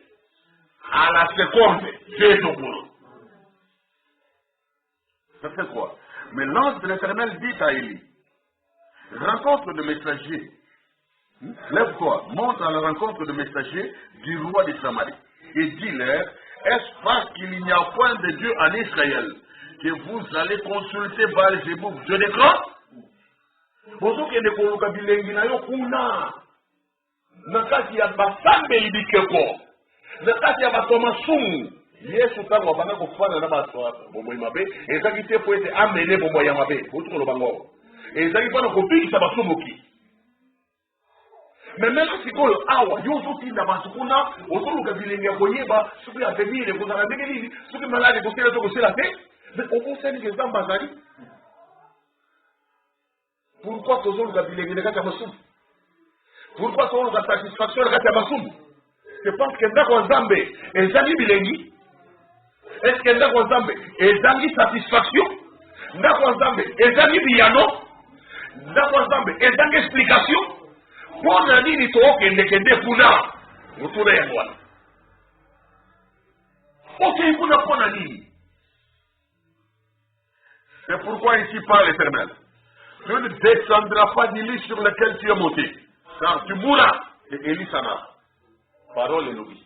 À la seconde, Dieu est au courant. Ça fait quoi? Mais l'ange de l'Éternel dit à Élie, rencontre de messagers. Lève-toi, monte à la rencontre de messagers du roi de Samarie. Et dis-leur, est-ce parce qu'il n'y a point de Dieu en Israël que vous allez consulter Baal-Zébub, Dieu d'Écron? Bonjour, qu'il y a des colocabilengi na yo kuna. Nakati ya basambe ibikeko. Nakati ya batoma sumu. Yesu ntango abanga kofana na bato bomoi mabe ezalaki te po ete amene bomoi ya mabe otu koloba ngo ezalaki mpona kobikisa basomoki. Mais maintenant sikoyo awa yo ozotinda bato kuna ozoluka bilenge ya koyeba soki avenir ekozala ndenge nini soki malade ekosela to kosela te mais okosalika nzambe azali. Pourquoi tozoluka bilenge na kati ya masumu? Pourquoi tozoluka satisfaction na kati ya masumu? C'est parce que ndako ya nzambe ezali bilengi. Est-ce que ndako ya nzambe ezali satisfaction? Ndako ya nzambe ezali biyano? Ndako ya nzambe ezali explication? Pona nini tookendekende kuna mutuna ya mwana? Ok, kuna pona nini? C'est pourquoi ici parle l'Éternel. Tu ne descendras pas du lit sur lequel tu es monté, car tu mourras. Et Élie s'en a. Parole et l'oubli.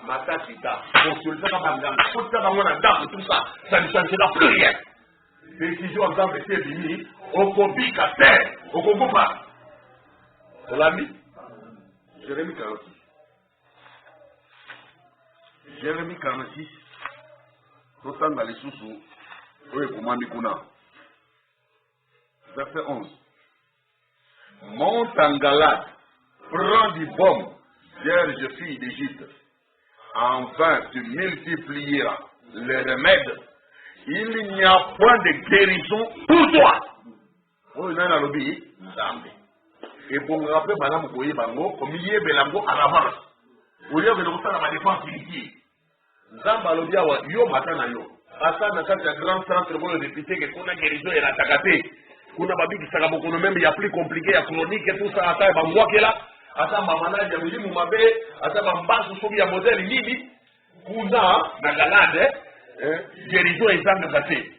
Matatita, consulter la bande, consulter la bande, tout ça, ça ne changera plus rien. Décision en temps de ces limites, au combique à terre, au combo pas. On l'a mis. Jérémie 46. Jérémie 46. Autant dans les sous-sous. Oui, pour moi, Mikuna. Verset 11. Monte en Galade, prends du baume, vierge fille d'Égypte. Enfin, tu multiplieras les remèdes. Il n'y a point de guérison pour toi. Oh, il y a un lobby. Et pour me rappeler, madame, vous voyez, au milieu de l'ango à l'avance. Vous voyez que nous sommes à la défense ici. Zamba lobby, yo matana yo. Asa na kati ya grand centre pour le député que kuna guérison et l'attaqué. Kuna babi qui sera beaucoup même il y a plus compliqué, il y a chronique et tout ça. Asa ba moi qui est là. Asa mamanage ya milimu mabe. Asa ba mbasu sobi ya modèle nini. Kuna na galade. Guérison et zamba gâté.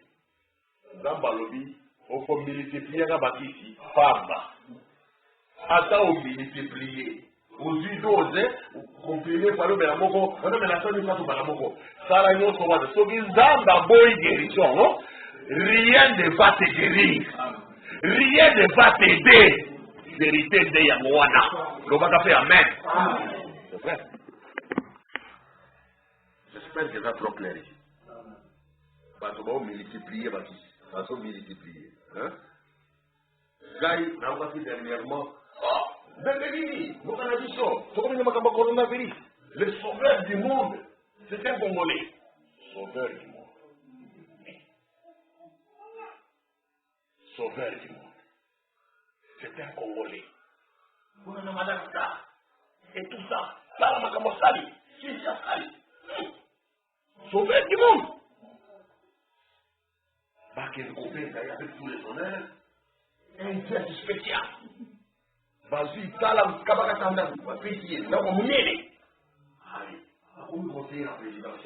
Zamba lobby. Au faut multiplier la bakisi. Famba. Asa au multiplier. Aux doses, comprimé par le Belamoko, on a la sonne du Balamoko. Ça la nous sommes de Sobi Zamba Boy guérison, non? Rien ne va te guérir. Rien ne va t'aider. Vérité de Yamouana. Le va faire Amen. C'est vrai. J'espère que ça trop clair ici. Parce qu'on va multiplier, parce qu'on va multiplier. Gaï, on va faire dernièrement. Le sauveur du monde, c'est un Congolais. Sauveur du monde. Sauveur du monde. C'est un Congolais. On a Madagascar. Et tout ça. Là, on a Sali. Sauveur du monde. Bakel Koubé, avec tous les honneurs. Un geste spécial. Vas-y, Salam Kabakatanda, pitié, là on m'y est. Allez, on me conseille la présidence,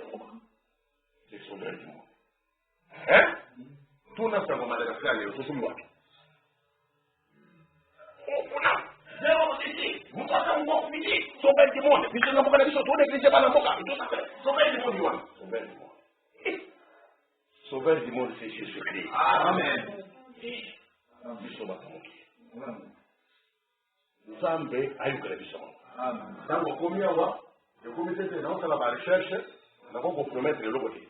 c'est le sauveur du monde. Hein? Tout n'a pas Madagascar, il y a aussi moi. Oh, on a, zéro cité, vous passez un bon midi, sauveur du monde. Puis je n'ai pas dit sur tout l'église, pas la moka, tout ça fait. Sauveur du monde, sauveur du monde. Sauveur du monde, c'est Jésus-Christ. Amen. Nous sommes à ton Amen. Nzambe ayukela biso. Ntango komi awa, ekomi tete na osala ba recherche, na ko compromettre eloko te.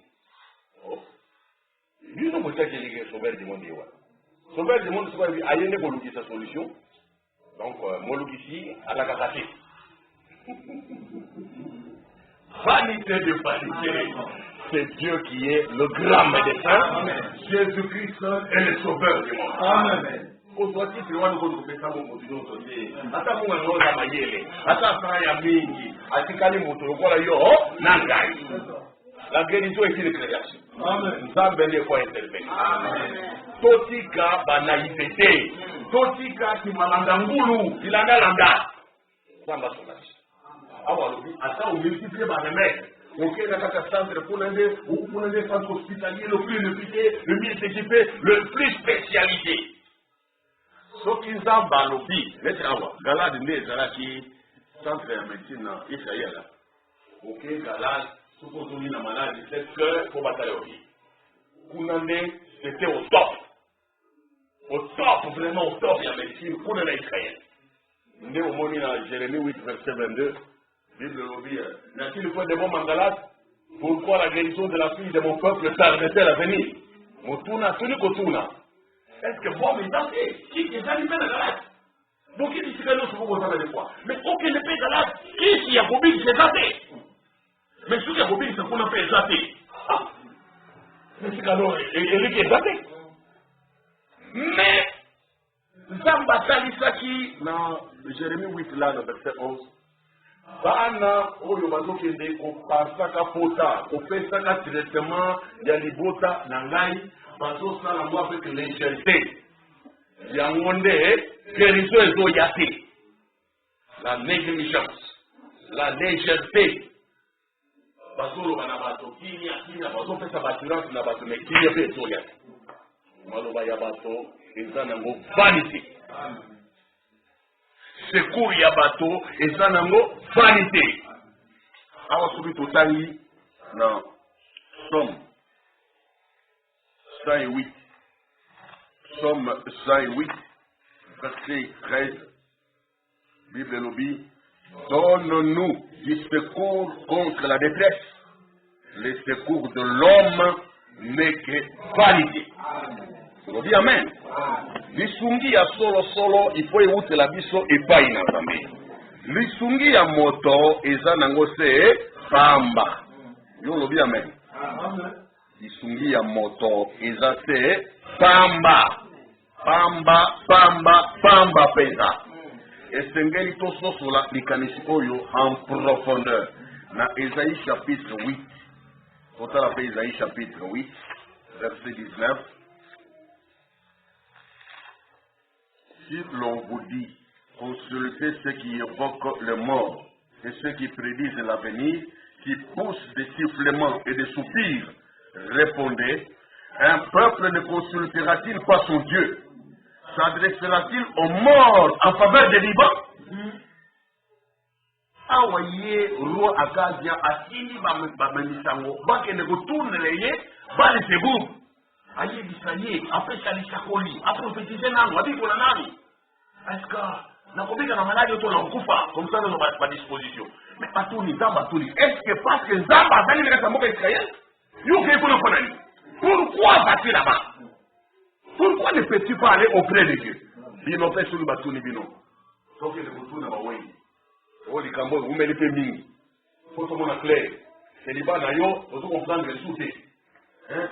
Lui non motaki elingi sauveur du monde yewa. Sauveur du monde soki ayebi ayende kolukisa solution. Donc molukisi alakaka te. Vanité de vanité. C'est Dieu qui est le grand médecin. Jésus-Christ est le sauveur du monde. Amen. Ozwaki tuliwani kupesa Mungu tunozote hata Mungu anaona mayele hata saa ya mingi atikali moto lokola yo na ngai la guérison est une création. Amen. Nzambe ndiye kwa intervenir. Amen. Totika banaipete totika kimalanga ngulu ilanda kwamba sonasi awa lobi hata umultiplier banemeke okenda kaka centre pour les centres hospitaliers le plus réputé, le mieux équipé, le plus spécialisé. Soki Nzamba lobi, lete awa, Galade nde ezalaki centre ya médecine na Israël. Ok, Galade, soki na malade, c'est que pour batale obi. Kunande, c'était au top. Au top, vraiment au top ya médecine, kuna na Israël. Nde omoni na Jérémie 8, verset 22, Bible lobi, n'a-t-il fait des bombes en Galade? Pourquoi la guérison de la fille de mon peuple tarde-t-elle à venir? Motuna, tuni kotuna. Est-ce que bon, mais attendez, qui est animé dans la latte? Donc il dit que nous sommes au des fois. Mais aucun ne paie de la qui a bobine, c'est daté. Mais ce qui a bobine, c'est qu'on a fait daté. Mais c'est alors, Eric est daté. Mais, Zamba Salisaki, dans Jérémie 8, là, le verset 11, Bana, oyo bazokende kopasaka pota, kopesaka traitement ya libota na ngai, bazosala ngo avec légèreté. Yango nde guérison ezoya te. La négligence, la légèreté. Bazoloba na bato kinya bazopesa baassurance na bato, mais kinya mpe ezoya te. Maloba ya bato eza nango vanité. Secours ya bato eza nango vanité. Awa soki totali na Somme 108. Somme 108, verset 13. Bible lobby. Donne-nous du secours contre la détresse. Le secours de l'homme n'est que vanité. Lobby amen. Lisungi ya solo il faut écouter la biso et pas inazambe. Lisungi ya moto eza nango se pamba. Yo lobby amen. Lisungi ya moto eza se pamba. Pamba pesa. Esengeli tososola likanisi oyo en profondeur. Na Ésaïe chapitre 8. Total après Ésaïe chapitre 8, verset 19. Si l'on vous dit, consultez ceux qui évoquent le mort et ceux qui prédisent l'avenir, qui poussent des sifflements et des soupirs, répondez, un peuple ne consultera-t-il pas son Dieu? S'adressera-t-il aux morts en faveur des vivants? Awaye roi Akazia asini bamenisango bakende kotournele ye bale sebu aye bisaye après chalisakoli après prophétiser nanu abikola nanu est-ce que na kobika na maladi oto na kufa comme ça dans ma disposition mais patuni zamba tuli est-ce que parce que zamba zali na samoka Israël yo ke kono konani pourquoi vas-tu là-bas? Pourquoi ne peux-tu pas aller auprès de Dieu? Bino fait sur le batuni bino donc le batuni ba weyi. Oh, les Cambodges, vous mettez mingi. Faut que mon clair. C'est les bas yo, vous comprendre le souté.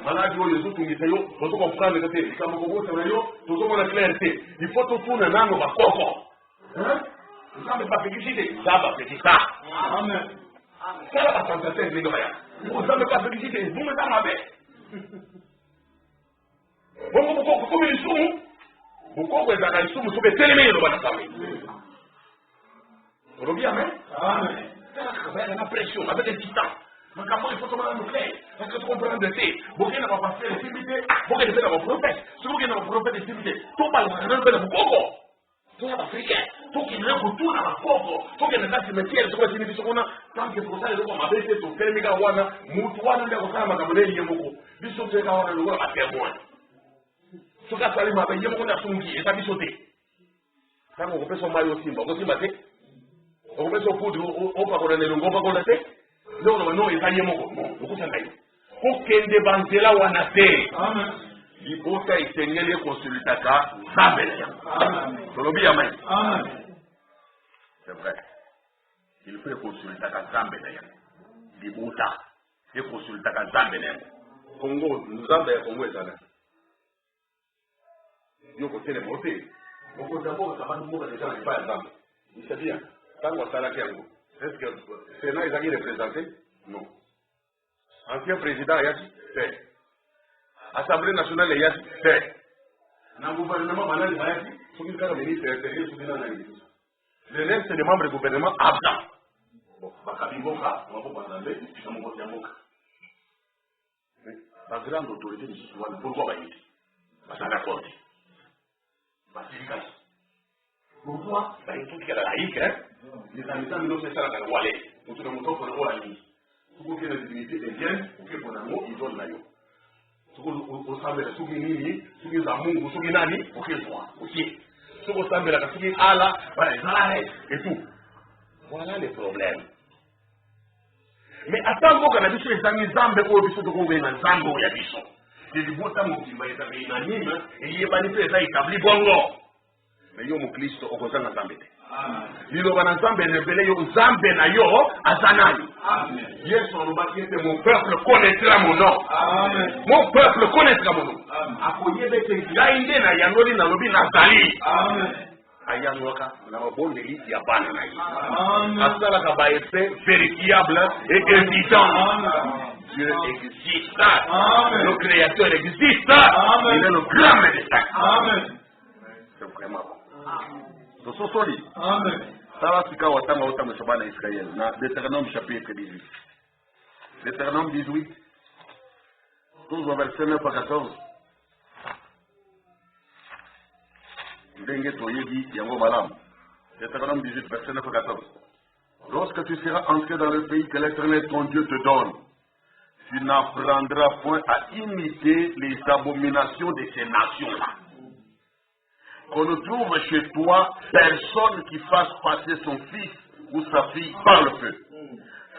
Malade yo, les autres yo, vous comprendre le souté. Les Cambodges, c'est yo, vous mon clarté. Il faut tout tourner dans nos coco. Vous savez pas ce que c'est, ça va faire ça. Amen. Ça va pas sentir les doyens. Vous savez pas ce que c'est, vous me donnez Bon, comme ils sont, pourquoi vous avez des sous, vous pouvez télémérer le banasame. On bien, hein? Amen. Avec la pression, avec les titans. Donc, il faut tomber dans le clair. Parce que tu comprends de thé. Beaucoup n'a pas passé les civilités. Beaucoup n'a pas prophète. Si vous n'avez pas prophète des civilités, tout parle de la coco. Tout est africain. Tout qui ne retourne à la coco. Tout qui ne pas cimetière. Tout qui ne pas tant que pour ça, les gens m'ont abaissé sur quel méga wana. Moutouana, les gens m'ont abaissé sur Yemoko. Bisous, c'est quand on a le droit à témoin. Ce cas, ça m'a payé mon assungi et ça bissoté. Ça m'a repris son maillot Simba. Vous imaginez? On peut se foutre au pacolet, on va coller. Non, il y a mon beaucoup de temps. Pour qu'il débande là où on a fait. Il faut qu'il s'engage les consultateurs. Ça va bien. C'est vrai. Il faut consulter à Zambénéen. Il faut consulter à Zambénéen. Congo, nous avons Congo et Zambénéen. Nous avons côté les motés. On peut d'abord savoir nous les gens qui parlent Zambénéen. C'est bien. Quand on s'arrête à vous, est-ce que le Sénat est allé représenter? Non. Ancien président, il y a dit, fait. Assemblée nationale, il y a dit, fait. Dans le gouvernement, il y a dit, il faut qu'il y ait un ministre le reste, c'est des membres du gouvernement absents. Bon, Bakabiboka, on va pas passer, puis on va passer à la grande autorité du citoyen, pourquoi va y être? Parce qu'elle a accordé. Parce qu'il casse. Pourquoi? Il y a tout qui est laïque, hein? Les habitants de c'est ça la Wallet. Nous sommes montants pour le rôle à l'île. Tout ce qui est la divinité indienne, pour que pour l'amour, ils donnent l'aïe. Tout ce qui est la souvenirs, tout ce qui est l'amour, tout ce qui est nani, pour qu'ils soient aussi. Tout ce qui est la souvenirs, Allah, voilà, les arrêts et tout. Voilà les problèmes. Mais attends, quand on a dit que les amis zambes, on a dit que les zambes, il y a des sons. C'est du bon temps, on dit que les anime, et il y a pas de fait, ça établit bongo. Mais yo, mon Christ, on consent à zambé. Il y a un zambé, yo zambé na yo, azanani. Yes, on va dire que mon peuple connaîtra mon nom. Mon peuple connaîtra mon nom. Akoye bete gainde na yanoli na lobi na zali. Ayangoka na mabondeli ya bana na yi. Asala ka ba effet vérifiable et évident. Dieu existe. Le Créateur existe. Il est le grand médecin. C'est vraiment bon. C'est solide. Ça va, c'est quand on a Israël. Deutéronome chapitre 18. Deutéronome 18. Toujours verset 9 à 14. Deutéronome 18, verset 9 à 14. Lorsque tu seras entré dans le pays que l'Éternel ton Dieu te donne, tu n'apprendras point à imiter les abominations de ces nations-là. Qu'on ne trouve chez toi personne qui fasse passer son fils ou sa fille par le feu.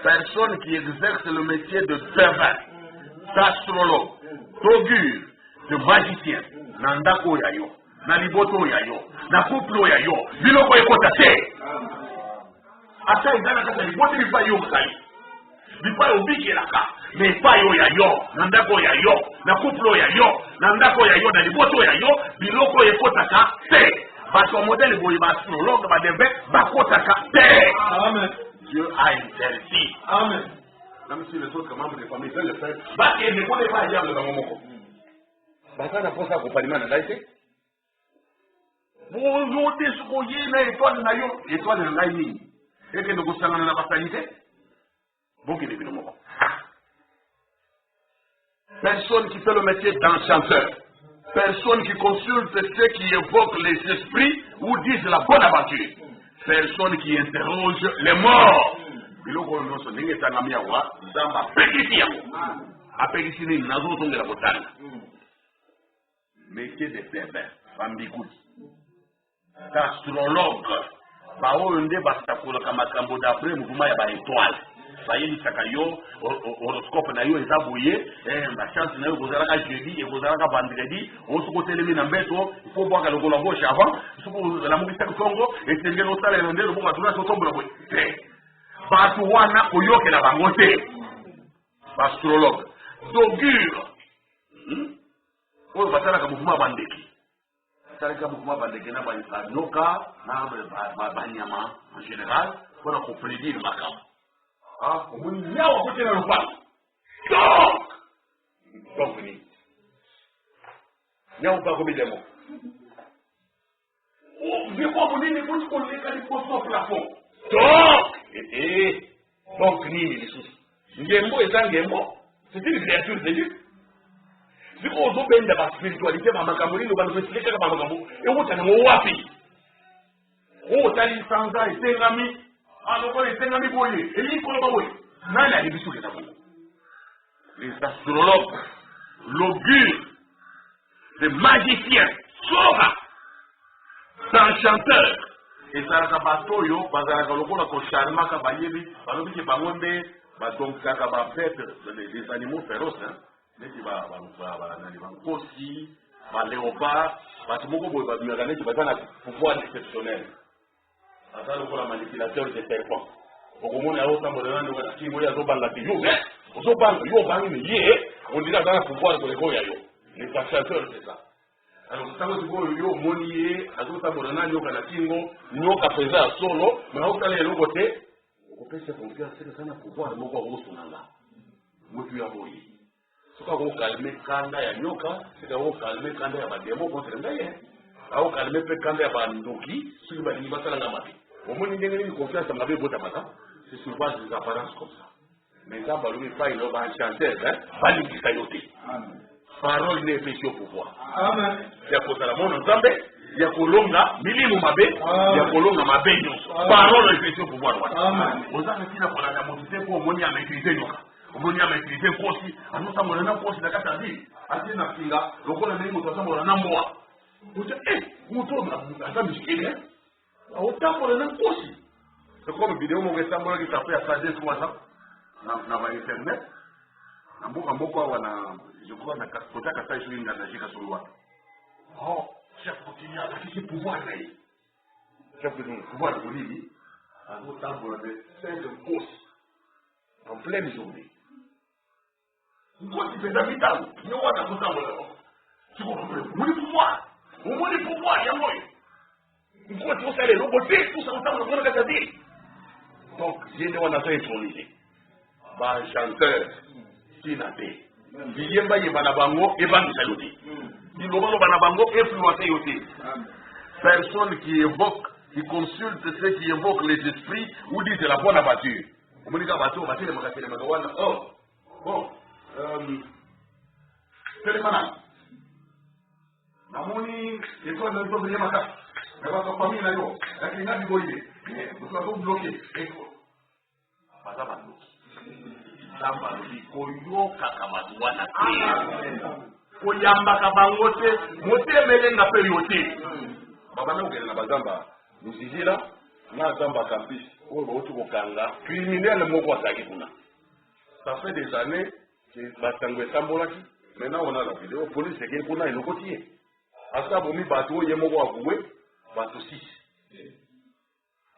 Personne qui exerce le métier de devin, d'astrologue, d'augure, de magicien, nandako yayo, naliboto yayo, nakuplo yayo, biloko ekota te. Ata izana kata liboto lipa yo msali. Lipa yo biki laka. Mais pas yo yayo, nandako yayo, nakuplo yayo, nandako yayo, naliboto yayo, biloko ekota ka te. Bato modèle boy astrologue, ba devin, bakota ka te. Amen. Dieu a interdit. Amen. Même si les autres membres de la famille veulent le faire, bah, et ne connaît pas diable dans mon mot. Bah, ça n'a pas ça accompagnement dans l'AIC. Vous notez ce qu'on y est, l'étoile n'a yo, l'étoile de l'AIC. Et que nous goussons dans la fatalité. Bon, qu'il est venu au personne qui fait le métier d'enchanteur. Personne qui consulte ceux qui évoquent les esprits ou disent la bonne aventure. Personne qui interroge les morts. Biloko nyonso ndenge etangami awa nzambe apekisi yango apekisi nini nazozongela kotanga métier de pervers bambikuti d'astrologue baoyo nde batakolaka makambo d'après mouvement ya baétoile bayebisaka yo horoscope na yo eza boye bachance na yo ekozalaka jeudi ekozalaka vendredi osoki otelemi na mbeto ifo obwaka lokolo ya gauche avant soki olamukisaki songo esengeli osalela nde loboko atuna sotombola boye te bato wana oyokela bango te baastrologue d'augure oyo basalaka mouvement ya bandeki basalaka mouvement ya bandeki na banoka na banyama en général mpona koprédire makambo omoni nyawa kotela lopango donc ni nyawa mpa komidemo viko monini kuti koleka liposo plafond donc nini lisusu ngembo eza ngembo c'est une créature de Dieu viko ozobenda baspiritualité bamakambo nini banopesilekaka bamakambo ekutana ngo wapi otali sanza etengami lokola etengami boye eyikoloba boye nani alibisuketa bongo les astrologues l'augure les magiciens sora d'enchanteurs ezalaka bato oyo bazalaka lokola kosharmaka bayebi balobi ke bango nde badonkaka bapete des animaux féroces neti banani bankosi baléopard bato moko boye babimaka neti baza na pouvoir exceptionnel aza lokola manipulateur de serpent okomona azotambola nani oka na kimo oyo azobanga te yo ozobanga yo obangi me ye ondiri aza na pouvoir koleko ya yo les achateurs c'est ça alors ntango sikoyo yo omoni ye azotambola nani oka na kingo nyoka mpenza ya solo me aotala eloko te okopesa confiance seke eza na pouvoir moko akosunanga motu ya boye soki akokalme kanda ya nyoka seke akokalme kanda ya bademo contre ngai akokalme mpe kanda ya bandoki soki balingi basalanga mabe omoni ndenge nini confiance mabe ebotamaka c'est sur base des apparences comme ça mais nzambe alobi epai no baanchanteur balingisa yo te parole ne epesi yo pouvoir ya kozala mona nzambe ya kolonga milimo mabe ya kolonga mabe nyonso parole epesi yo pouvoir wana ozanga ntina kolanda moto te mpo omoni amaitrise nyoka omoni amaitrise nkosi azotambola na nkosi na kati ya ville atie na finga lokola ndenge moto atambola na mboa ota moto aza miskele aotambola na nkosi c'est comme vidéo moko etambolaki tape ya sagesse wana na internet na mboka wana je crois na kota kata isuri ngana jika solwa oh chef quotidien qui pouvoir là chef de pouvoir de lui en autant de 5 postes en pleine journée ngoti pesa vitalo ni wana kutambo leo siko muri pouvoir ya moyo ngoti usale roboté tout ça kutambo ngona katabi donc j'ai wana ça intronisé ba chanteur Tinate. Yemba na bango ebangisa yote. Ilobalo bana bango influencer yote. Personne qui évoque, qui consulte ceux qui évoquent les esprits ou disent la bonne aventure. On me dit bateau, le magasin de Magawana. Oh. Bon. Télémana. Namoni, c'est quoi le problème mata? Mais votre famille là yo, la clina du boyer. Vous avez bloqué. Pas ça bloqué. Zamba koyoka kamadwana koyamba kabangote motemelenga pe yote baba na ugela na bazamba muzijira na zamba campus oyo bauti kokanga criminel moko azaki kuna. Ça fait des années que batango etambolaki. Maintenant on a la vidéo police eke kuna elokotie asa bomi bato oyo moko avoué bato 6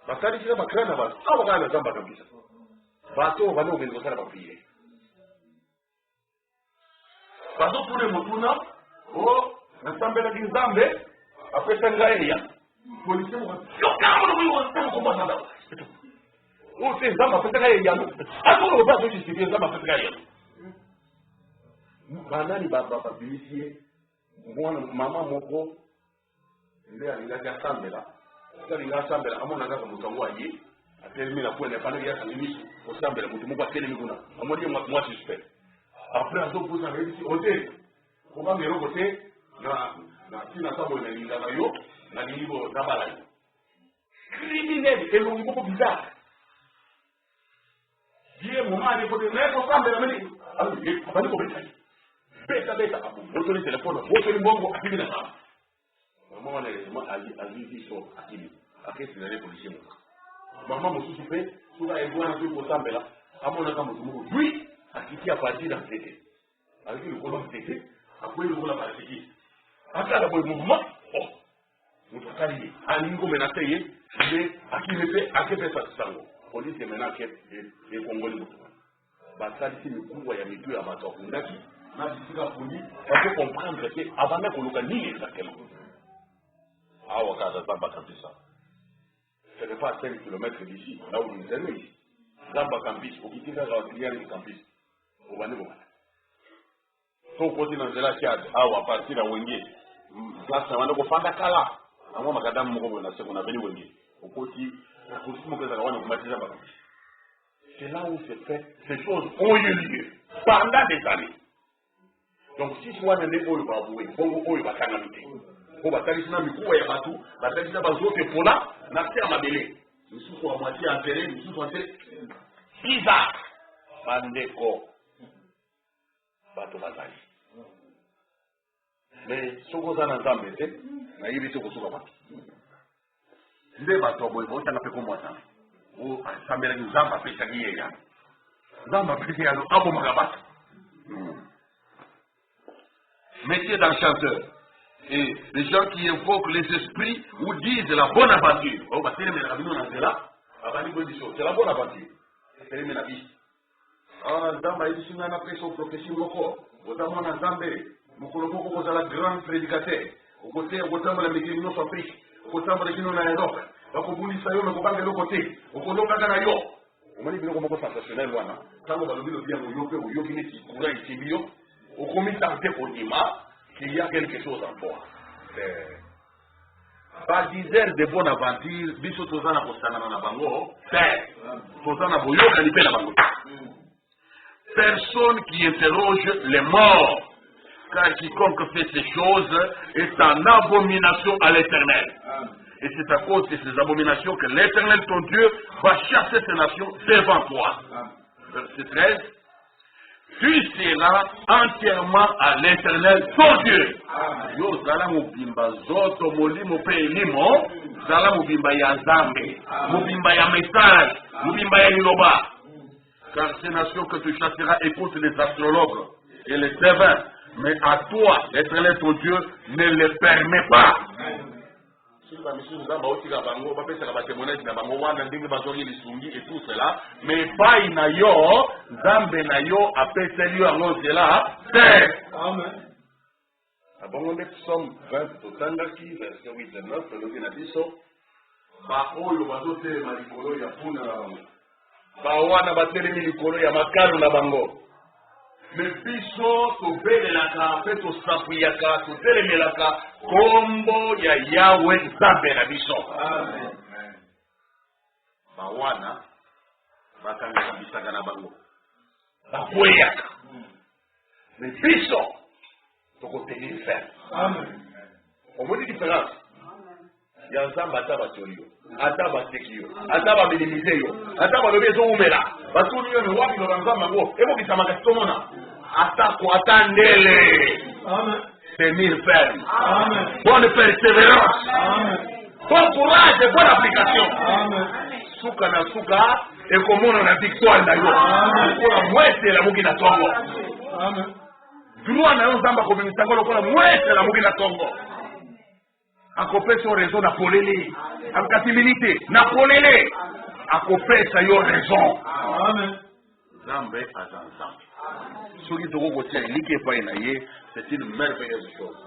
basalisika bakira na bato awa kaka na zamba campus bato bana ugenda kosala bapriere bato tune motuna o nasambelaki nzambe apesa ngai ya polisi moko yokamono kuyiwa kombasanda o te nzambe apesa ngai ya atoko bato justifie nzambe apesa ngai ya banani babimisie mwana mama moko nde alingaki asambela alinga asambela amona kaka moto yango aye atelemi na kwene paneli ya kanimisu osambela mutu moko atelemi kuna amoni moi suspect après azopoza rédisi hotel kobanga eloko te na tina sabo na linga na yo na libo na bala criminel elongi moko bizarre die momani kote na kosambela meni abani ko beta abu botoni telefone botoni mbongo akili na sama mama na ali so akili akesi na polisi moko mama mosusu pe suka ebwana tu kosambela amona kama mutu moko lui akitia parti na tete aliki lokolo tete akweli lokola parti akala boy mouvement oh mutu kali aningo menateye mais akile pe akepe sango polisi menake e kongoli mutu basali si mikubwa ya mitu ya bato kundaki na disika puni on peut comprendre que avant de colocar ni exactement awa kaza zamba kabisa. Ce n'est pas à 5 km d'ici, là où nous sommes ici. Zamba campus, au qui tient la filière du campus. Au Banébo. Son côté dans la Tchad, à partir de Wenge, place à Wanda Fanda Kala, à moi, Madame Mogo, on a venu Wenge. Au côté, la costume que nous avons bâti Zamba campus. C'est là où se fait, ces choses ont eu lieu pendant des années. Donc, si je vois un épaule, il va avouer, il va canaliser. Pour battre na mikuwa ya batu batalisha bazote pona na tia mabele misusu wa moitié enterré misusu enterré bizarre bandeko bato bazali mais soko za na nzambe te na yibi soko suka batu nde bato boy bo tanga pe ko mwata o asambela ni nzamba pesa giye ya nzamba pesa ya abo magabata métier d'enchanteur. Et les gens qui invoquent les esprits ou disent la bonne aventure. Oh, bah, c'est la bonne aventure. C'est la vie. Ah, Zamba, il dit qu'on a pris son profession locale. Notamment en Zambé, nous connaissons la grande prédicateur. Au côté, au côté de la Médine Afrique, au côté de la Guinée en Europe. Donc, au bout de ça, on va de l'autre côté. Au côté de la Ganayo. On m'a dit que c'est sensationnel, voilà. Quand on va le dire au Yopé, au Yopé, qui courait ici, au comité pour Nima, qu'il y a quelque chose en toi. Pas 10 heures de bonne aventure, biso tozana kosana na bango, tozana boyoka lipe na bango. Personne qui interroge les morts, car quiconque fait ces choses est en abomination à l'Éternel. Et c'est à cause de ces abominations que l'Éternel, ton Dieu, va chasser ces nations devant toi. Verset 13. Tu seras entièrement à l'Éternel, ton Dieu. Yo, zala mubimba zoto molimo pe elimo, zala mubimba ya zambe, mubimba ya message, mubimba ya liloba. car ces nations que tu chasseras écoutent les astrologues et les devins. Mais à toi, l'Éternel ton Dieu, ne le permet pas. Et tout cela, mais pas inayo, Zambe nayo, apeseli ango cela, c'est. Amen. Abongo de Psaume 20, totangaki, verset 8 et 9, le dit nabiso, ba oyo bazotelema likolo ya puna na bango. Ba wana batelemi likolo ya makalo na bango. Mais biso tobelelaka mpe tosapuyaka totelemelaka kombo ya Yawe Nzambe na biso. Amen. Bawana bakangaka bisaka na bango bakweyaka mais biso tokotenir ferme. Amen. Omoni différence ya Nzambe ata batoli yo ata bateki yo ata baminimize yo ata balobi ezowumela batuni yo me wapi loba Nzambe yango ekokisamaka sitomona atako ata ndele. Amen. Tenir ferme. Amen. Bonne persévérance. Amen. Bon courage et bonne application. Amen. Suka na suka ekomona na victoire na yo. Amen. Kola mwete la mugi na tongo. Amen. Droit na yo Nzamba kobimisa ngolo kola mwete la mugi na tongo. Akopesa yo raison na polele. Akatimilité na polele. Akopesa yo raison. Amen. Nzambe azanzambe. C'est une merveilleuse chose.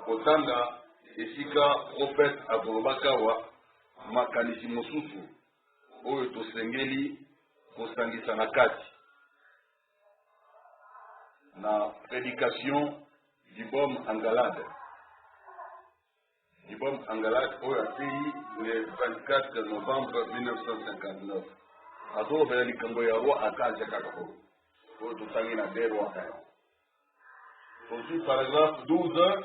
Otanga esika prophète Abolobakawa makanisi mosusu oyo tosengeli kosangisa na kati na prédication du baume en Galade. Du baume en Galade oyo atei le 24 novembre 1959. Azobela likambo ya roi akaja kakako. Oyo totangi na de roi. Aussi paragraphe 12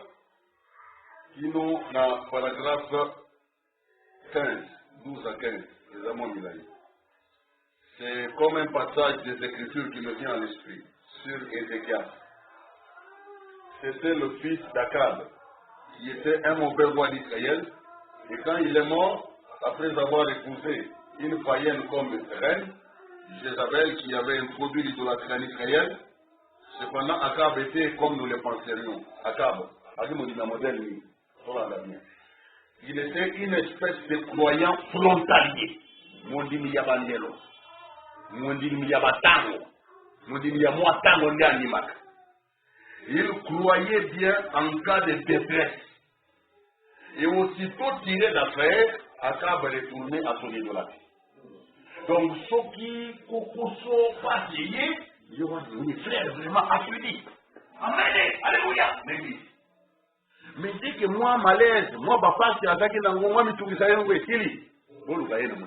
kino na paragraphe 15, 12 à 15, les amants Milaï. C'est comme un passage des Écritures qui me vient à l'esprit sur Ézéchias. C'était le fils d'Akab, qui était un mauvais roi d'Israël, et quand il est mort, après avoir épousé une païenne comme reine, Jézabel, qui avait introduit l'idolâtrie en Israël, cependant Akab était comme nous le penserions. Akab, il était une espèce de croyant frontalier. Mondimi Yabandelo, Mondimi Yabatango, Mondimi Yamuatango Ndianimak. Il croyait bien en cas de détresse. Et aussitôt tiré d'affaire, Akab retournait à son idolâtrie. Donc, ceux qui sont fatigués, ils ont dit, frère, vraiment applaudi. Amen, alléluia, l'église. Mais dès que moi, malaise, moi, papa, qui a attaqué dans mon moi, tout ça, vous êtes vous le voyez, nous.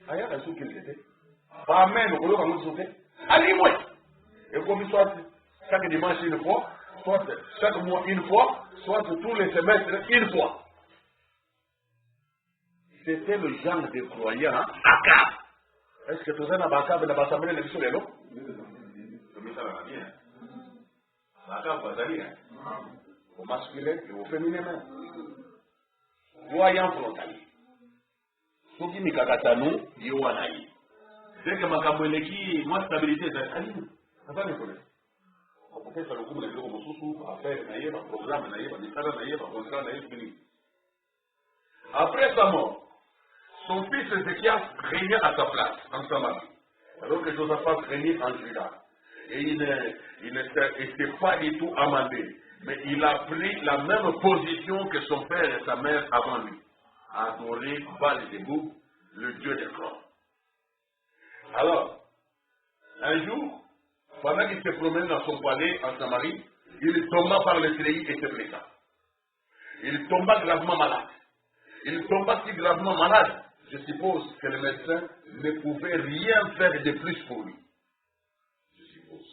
Aïe, à ce qu'il était. Amen, vous le voyez, allez, moi. Et comme soit chaque dimanche une fois, soit chaque mois une fois, soit tous les semestres une fois. C'était le genre de croyant, hein? Akab. Est-ce que tout ça n'a pas Akab n'a pas semblé les choses, non? Mais ça va bien. Akab va bien. Au masculin et au féminin. Croyant frontalier. Ce qui m'a kakatano, Yoanaï. Dès que ma kaboueleki, moi, stabilité, c'est allez, ça va me connaître. On peut faire le coup de l'eau, mon sous-sous, affaire, naïe, un programme, naïe, un message, naïe, un contrat, naïe, fini. Après sa mort, son fils Ézéchias régnait à sa place, en Samarie, alors que Josaphat régnait en Juda. Et il n'était pas du tout amendé, mais il a pris la même position que son père et sa mère avant lui, à adorer Baal-Zéboub, le dieu des corps. Alors, un jour, pendant qu'il se promenait dans son palais en Samarie, il tomba par le treillis et se blessa. Il tomba gravement malade. Il tomba si gravement malade, je suppose que le médecin ne pouvait rien faire de plus pour lui. Je suppose.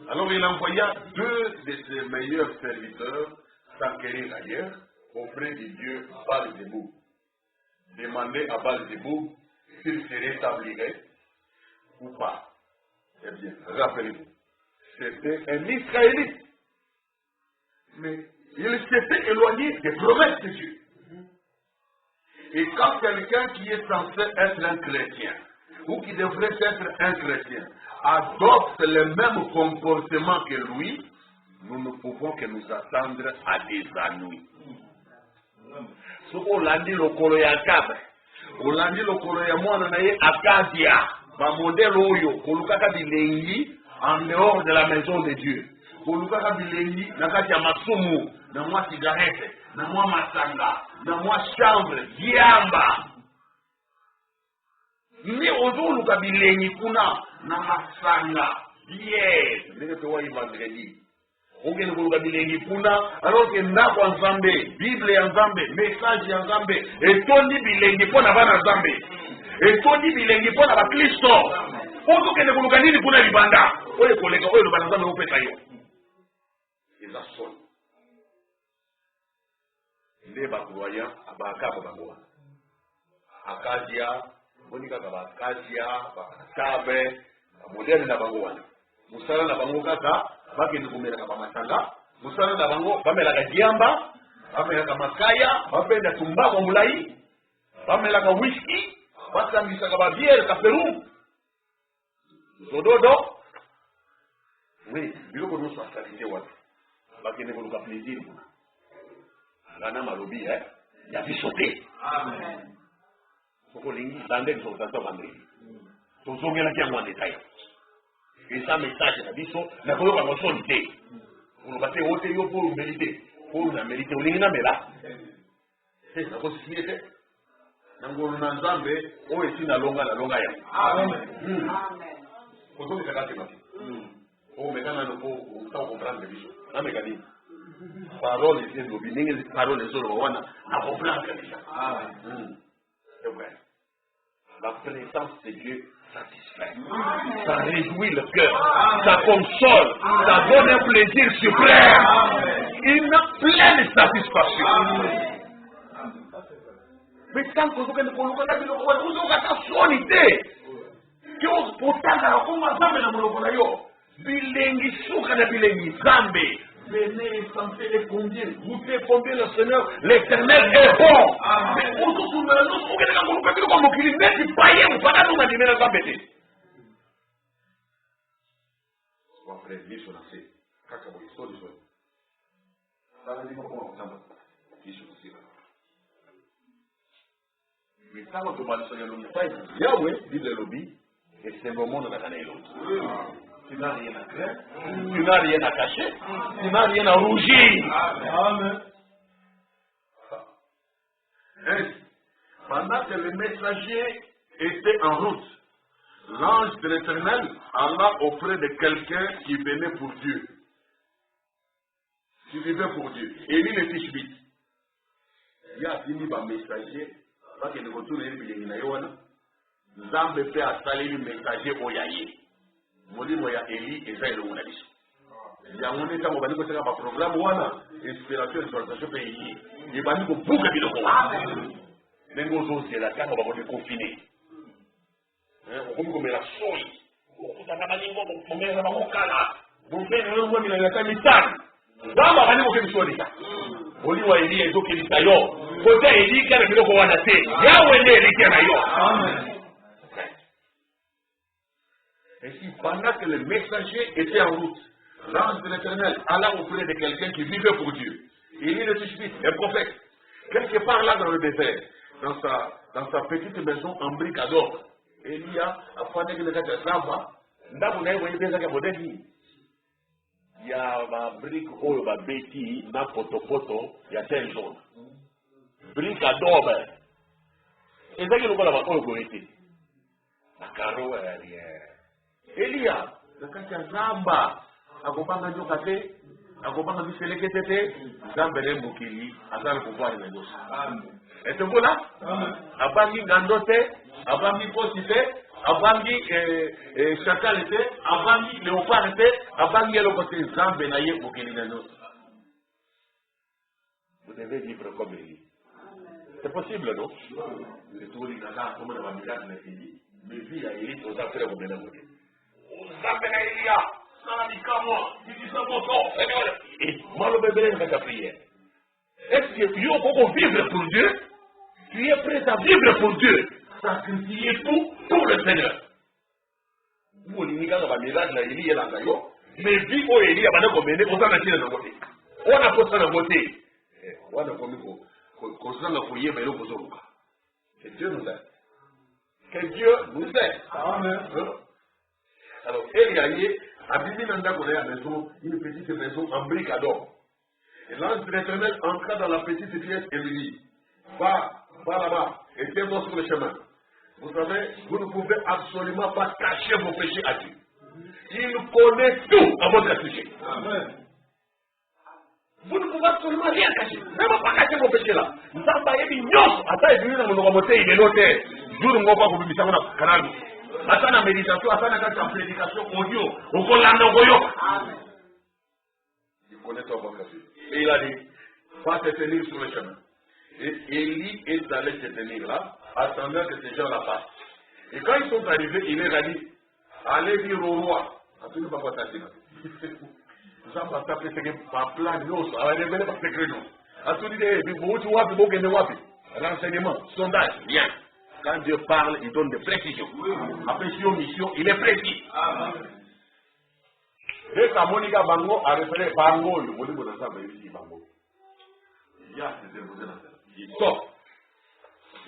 Alors il envoya deux de ses meilleurs serviteurs s'enquérir ailleurs auprès du dieu Baal-Zéboub. Demander à Baal-Zéboub s'il se rétablirait ou pas. Eh bien, rappelez-vous, c'était un Israélite. Mais il s'était éloigné des promesses de Dieu. Et quand quelqu'un qui est censé être un chrétien ou qui devrait être un chrétien, adopte le même comportement que lui, nous ne pouvons que nous attendre à des ennuis. Si on l'a dit le Koloyakabe, on l'a dit le Koloyamouana Akadia, va modèle Oyo, Kolukaka Bilengi, en dehors de la maison de Dieu. Kolukaka Bilengi, Nakatia Masumu, na moi cigarette, na moi masanga, na moi chambre, diamba. Mais Ozoluka Bilengi kuna, na masanga, yes, n'est-ce pas vendredi. Okene koluka bilengi kuna alors que ndako nzambe bible ya nzambe message ya nzambe etondi bilengi pona bana nzambe etondi bilengi pona ba Kristo okene koluka nini kuna libanda oyo koleka oyo bana nzambe opesa yo eza son nde ba croya abaka bango akadia bonika ba akadia ba kabe modèle na bango wana musala na bango kaka bakende kumelaka bamasanga musala na bango bamelaka diamba bamelaka makaya bapenda tumbako mulai bamelaka whisky basangisaka babiere kaperu zododo oui biloko nyonso asalite wana bakende koluka plaisir kuna ngana malobi ya biso te sokolingi lande biso kotata vandredi tozongelaki yango en détail eza message na biso na koyoka mosoni te oloba te o te yo mpo omelite mpo na melite olingi namela nakosisile te na ngolu na nzambe oyo esi nalonga yango kozomekaka te mati omeka nano mpo otako comprendre biso nameka nini parole esi elobi ndenge parole ezoloba wana nakomprendre déjà la présence de Dieu satisfait. Ça réjouit le cœur. Ça console. Ça donne un plaisir suprême. Une pleine satisfaction. Mais tant que vous avez venez chanter combien, goûtez combien le Seigneur, l'Éternel est bon. Mais aujourd'hui, tu n'as rien à craindre, tu n'as rien à cacher, tu n'as rien à rougir. Amen. Pendant que le messager était en route, l'ange de l'Éternel alla auprès de quelqu'un qui venait pour Dieu. Qui vivait pour Dieu. Élie le Tishbite. Il y a fini par messager, parce que le retour de l'Élie, Nzambe fait installer le messager au Yaye. Molimo ya Eli eza elongo na biso yango nde ntango bandi kosala baprogramme wana inspiration exaltation mpe eyi ebandi kobuka biloko ndenge ozozela ntango bakoti confine okomi komela soi okutanga balingo komela bakokala bompenelomwamilangata mitano nzambe abandi kokebisolisa molimo ya Eli ezokebisa yo kote Eli kana biloko wana te yawe nde elikia na yo. Ainsi, pendant que le messager était en route, l'ange de l'Éternel alla auprès de quelqu'un qui vivait pour Dieu. Élie le Tishbite, un prophète, quelque part là dans le désert, dans sa petite maison en briques à d'or. Élie a fait que le gars de Samba, il y a ma brique ou ma béti, ma poto, il y a 5 jaune. Brique à d'or, et ça qui nous parle de la la carreau arrière. Elia, nakati ya zamba, akopanga njoka te, akopanga biselekete te, Nzambe le mokili, azala pouvoir na nyonso. Ete mbola? Abangi ngando te, abangi kosi te, abangi chakal te, abangi léopard te, abangi eloko te, Nzambe na ye mokili na nyonso. Vous devez vivre comme Élie. C'est possible, non? Le tour de la comme on a mis là, mais vie à Élie, on a fait le même modèle. Et moi le bébé dans ta prière. Est-ce que tu es vivre pour Dieu? Tu es prêt à vivre pour Dieu? sacrifier tout pour le Seigneur. Vous n'avez pas de miracle, il y a là, mais vie où il y a pas de communauté, on s'en a tiré dans le côté. On a posé dans le côté. On a commis qu'on s'en a fouillé, mais l'eau pour son cas. Que Dieu nous aide. Que Dieu nous aide. Amen. Alors, Eliaïe, à Bibi-Nanda, qu'on est à la maison, une petite maison en briques à d'or. Et l'ange de l'Éternel entra dans la petite pièce et lui dit, va là-bas, et tiens-toi sur le chemin. Vous savez, vous ne pouvez absolument pas cacher vos péchés à Dieu. Il connaît tout à votre sujet. Amen. Vous ne pouvez absolument rien cacher. Même pas cacher vos péchés là. Vous savez, il y a une chose. Attends, il y a une chose. Il est noté. Jour où on va vous dire, ça va canal. Attends la méditation, attends la prédication audio. On connaît l'envoyant. Il connaît tout à votre sujet. Et il a dit, va te tenir sur le chemin. Et Élie est allé se tenir là, attendant que ces gens la passent. Et quand ils sont arrivés, il leur a dit, allez dire au roi. Attendez, pas quoi t'as dit. Nous avons pas tapé ce que par plan nous, à révéler par secret nous. Attendez, renseignement, sondage, bien. Quand Dieu parle, il donne des précisions. Après mission, il est précis. Et quand Monica Bango a référé Bango, le modèle de ça, ici Bango. Il y a ces émotions dans ça. Il sort.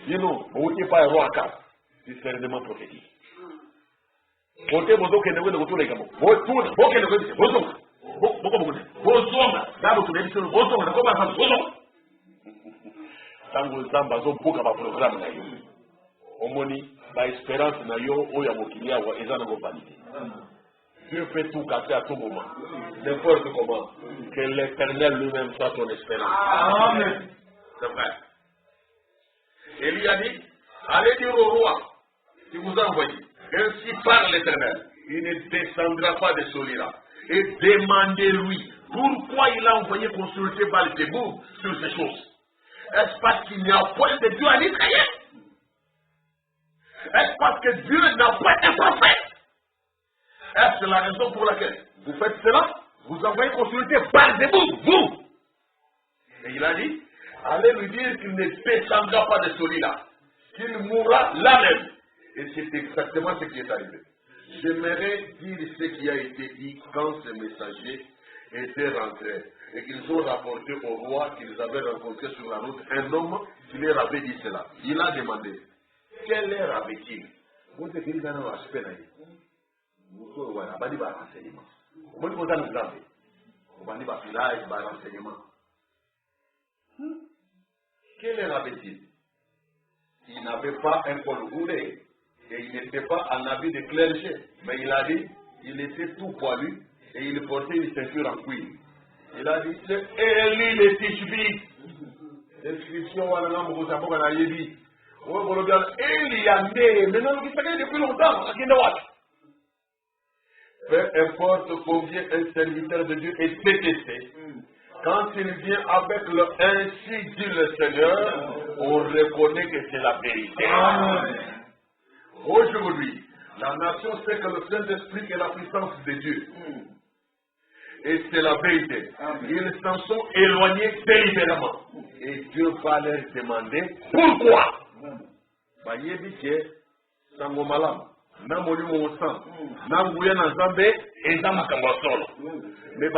Dis nous, vous n'êtes pas un roi à quatre. Discernement prophétique. Vous êtes besoin que nous ne retournions pas. Vous êtes besoin que nous ne retournions pas. Tango zamba zo boka ba programme na yo. Omoni ba espérance na yo oya mokilia wa ezana go validé. Dieu fait tout casser à tout moment. N'importe comment. Que l'Éternel lui-même soit ton espérance. Amen. C'est vrai. Élie a dit, allez dire au roi, qui vous a envoyé, ainsi parle l'Éternel, il ne descendra pas de Solira. Et demandez-lui pourquoi il a envoyé consulter Baal-Zébub sur ces choses. Est-ce parce qu'il n'y a point de Dieu en Israël? Est-ce parce que Dieu n'a pas de prophète? Est-ce la raison pour laquelle vous faites cela? Vous envoyez consulter Baal-Zébub, vous. Et il a dit, allez lui dire qu'il ne descendra pas de celui-là, qu'il mourra là même. Et c'est exactement ce qui est arrivé. J'aimerais dire ce qui a été dit quand ces messagers étaient rentrés et qu'ils ont rapporté au roi qu'ils avaient rencontré sur la route un homme qui leur avait dit cela. Il a demandé, quelle heure avait-il? Vous êtes dit dans l'aspect là. Vous êtes dit dans l'enseignement. Vous êtes dit dans l'enseignement. Vous êtes dit dans l'enseignement. Quelle heure avait-il? Il n'avait pas un col roulé. Et il n'était pas en habit de clergé, mais il a dit, il était tout poilu et il portait une ceinture en cuir. Il a dit, c'est Élie le Tishbi. Description, vous avez dit, Élie a né, mais non, il s'est depuis longtemps, à Kinawat. Peu importe combien un serviteur de Dieu est détesté, quand il vient avec le ainsi dit le Seigneur, on reconnaît que c'est la vérité. Amen. Aujourd'hui, la nation sait que le Saint-Esprit est la puissance de Dieu. Et c'est la vérité. Ils s'en sont éloignés délibérément. Et Dieu va leur demander pourquoi. Mais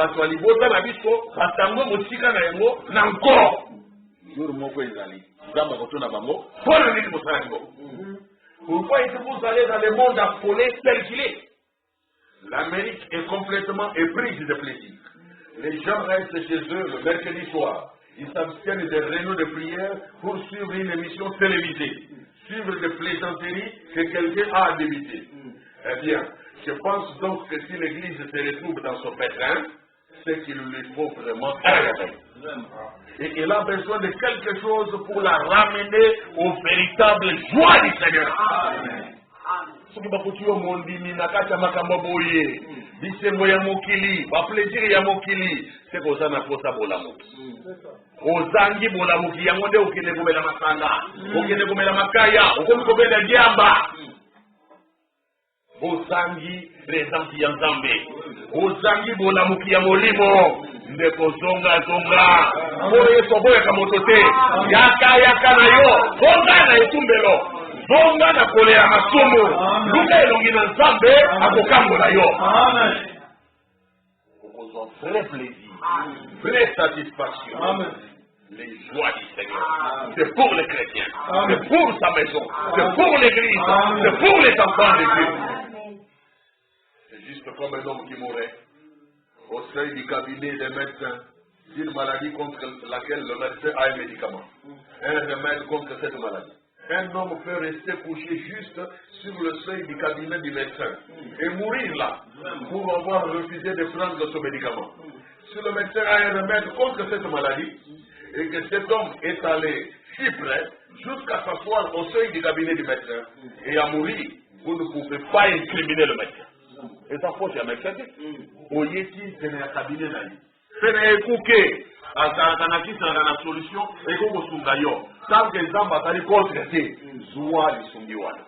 pourquoi est-ce que vous allez dans le monde affolé tel qu'il est? L'Amérique est complètement éprise de plaisir. Les gens restent chez eux le mercredi soir. Ils s'abstiennent des réunions de prière pour suivre une émission télévisée, suivre des plaisanteries que quelqu'un a à débiter. Eh bien, je pense donc que si l'Église se retrouve dans son pétrin, c'est qu'il lui faut vraiment un réveil. Et il a besoin de quelque chose pour la ramener au véritable joie du Seigneur. Amen. Soki bakuti yo mondimi na kati ya makambo boye bisengo ya mokili baplaisir ya mokili c'est koza na posa bolamuki ozangi bolamuki yango nde okende komela masanga okende komela makaya okomi kobela diamba ozangi présence ya Nzambe ozangi bolamuki ya molimo ndeko zonga boye soboyaka moto te yaka na yo zonga na etumbelo zonga na kolera masumu luka elongi na nzambe akokambola yo okozwa vrai plaisir vraie satisfaction. Les joies du Seigneur. C'est pour les chrétiens. C'est pour sa maison. C'est pour l'église. C'est pour les enfants de Dieu. C'est juste comme un homme qui mourrait au seuil du cabinet des médecins d'une maladie contre laquelle le médecin a un médicament. Un remède contre cette maladie. Un homme peut rester couché juste sur le seuil du cabinet du médecin et mourir là pour avoir refusé de prendre ce médicament. Si le médecin a un remède contre cette maladie et que cet homme est allé si près jusqu'à s'asseoir au seuil du cabinet du médecin et à mourir, vous ne pouvez pas incriminer le médecin. Et ça faut jamais faire. Oyeti, c'est un cabinet là. C'est un écouquet. La solution et comme Sungayo, tant que les hommes sont contre Zoua du Sungiwana.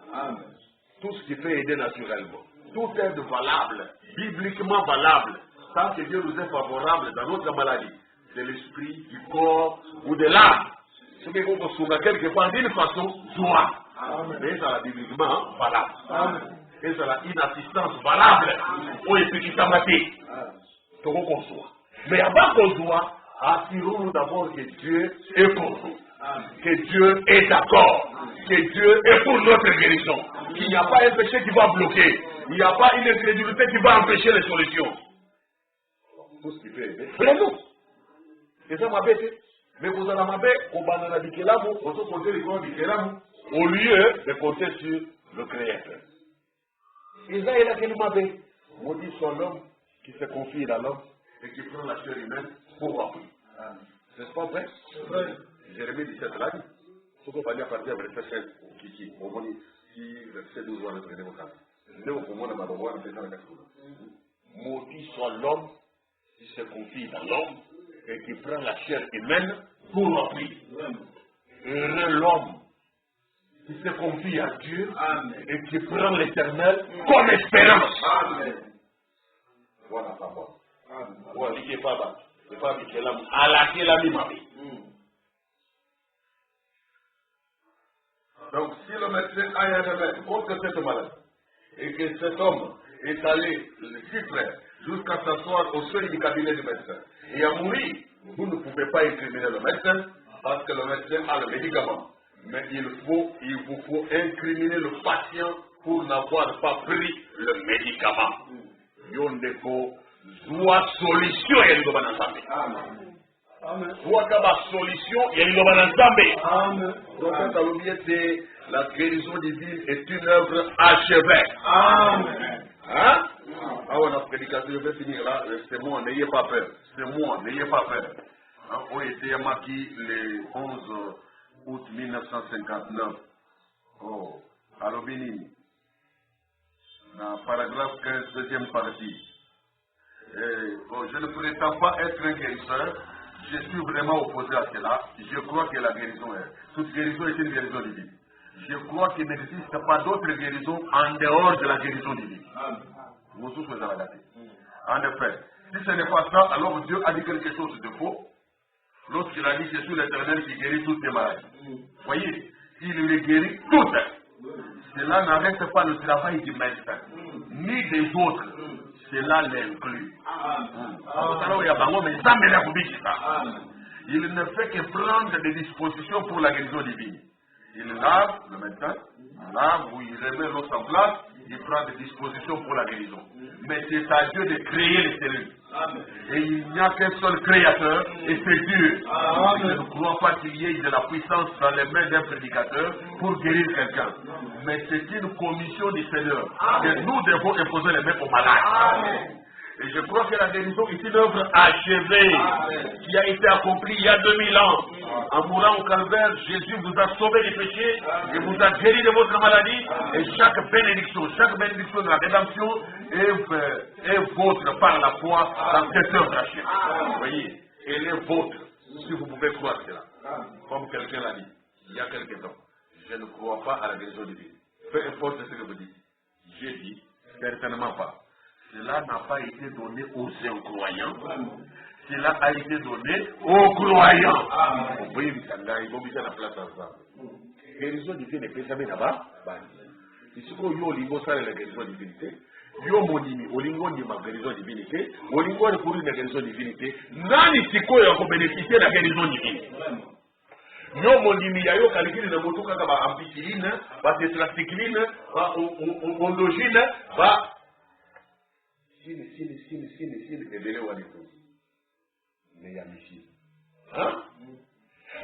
Tout ce qui peut aider naturellement, tout aide valable, bibliquement valable, tant que Dieu nous est favorable dans notre maladie, de l'esprit, du corps ou de l'âme. Ce qui est comme Sunga, quelquefois, d'une façon, Zoua. Mais ça, bibliquement valable. Et ça, une assistance valable au Epikitamaté. Tout qu'on soit. Mais avant qu'on soit, assurons-nous d'abord que Dieu est pour nous, que Dieu est d'accord, que Dieu est pour notre guérison, qu'il n'y a pas un péché qui va bloquer, il n'y a pas une incrédulité qui va empêcher les solutions. Tout ce qui peut aider, prenez-nous. Et ça m'a bêté. Mais vous allez m'appeler, au banana du Kélamou, au compter les corps du Kélamou, au lieu de compter sur le Créateur. Et là, il a qu'elle m'a bêté. Maudit soit l'homme qui se confie dans l'homme et qui prend la chair humaine pour appuyer. N'est-ce pas vrai? Jérémie 17 l'a dit. Ce qu'on va dire à partir du verset 16, qui, au moins, si verset 12 va le traiter au cas. Maudit soit l'homme qui se confie dans l'homme et qui prend la chair humaine pour appuyer. Heureux l'homme qui se confie à Dieu et qui prend l'éternel comme espérance. Voilà, papa. Voilà, il n'est pas bas. Il n'est pas bas. À laquelle a mis ma vie. Donc, si le médecin a un remède contre cette maladie et que cet homme est allé si près jusqu'à s'asseoir au seuil du cabinet du médecin et a mouru, vous ne pouvez pas incriminer le médecin parce que le médecin a le médicament. Mais il vous faut incriminer le patient pour n'avoir pas pris le médicament. Yondeko, soit solution et il Amen. Soit solution et il Amen. Donc, c'est la guérison divine est une œuvre achevée. Amen. Hein? Ah, on a prédication, je vais finir là. C'est moi, n'ayez pas peur. C'est moi, n'ayez pas peur. On était marqué le 11 août 1959. Oh, à l'Obéni. Dans paragraphe 15, deuxième partie. Je ne prétends pas être un guérisseur. Je suis vraiment opposé à cela. Je crois que la guérison est. Toute guérison est une guérison divine. Je crois qu'il n'existe pas d'autre guérison en dehors de la guérison divine. Vous tous vous avez daté. En effet, si ce n'est pas ça, alors Dieu a dit quelque chose de faux. Lorsqu'il a dit que c'est l'Éternel qui guérit toutes les maladies. Voyez, il les guérit toutes. Cela n'arrête pas le travail du médecin, ni des autres. Cela l'inclut. Il ne fait que prendre des dispositions pour la guérison divine. Il lave, le médecin, lave ou il remet l'eau en place, il prend des dispositions pour la guérison. Mais c'est à Dieu de créer les cellules. Et il n'y a qu'un seul créateur, et c'est Dieu. Je ne crois pas qu'il y ait de la puissance dans les mains d'un prédicateur pour guérir quelqu'un. Mais c'est une commission du Seigneur. Et nous devons imposer les mains aux malades. Et je crois que la guérison est une œuvre achevée qui a été accomplie il y a 2000 ans. En mourant au calvaire, Jésus vous a sauvé des péchés et vous a guéri de votre maladie. Et chaque bénédiction de la rédemption est vôtre par la foi dans cette œuvre achevée. Vous voyez, elle est vôtre si vous pouvez croire cela. Comme quelqu'un l'a dit, il y a quelque temps, je ne crois pas à la guérison divine. Peu importe ce que vous dites. J'ai dit, certainement pas. Cela n'a pas été donné aux incroyants. Cela a été donné aux croyants. Oui, il faut la place ensemble. guérison divine epesami na bandi. Isiko yo olingo sala la guérison divine te, yo mondimi olingo ndima guérison divine te, olingo ni kuri na guérison divine te, nani sikoyo akobénéficier na guérison divine? Yo mondimi ya yo kalikili na moto kaka ba ampicilline, ba tetracycline, ba ondogine, ba sini ebele wani ko. Mais ya michi. Hein?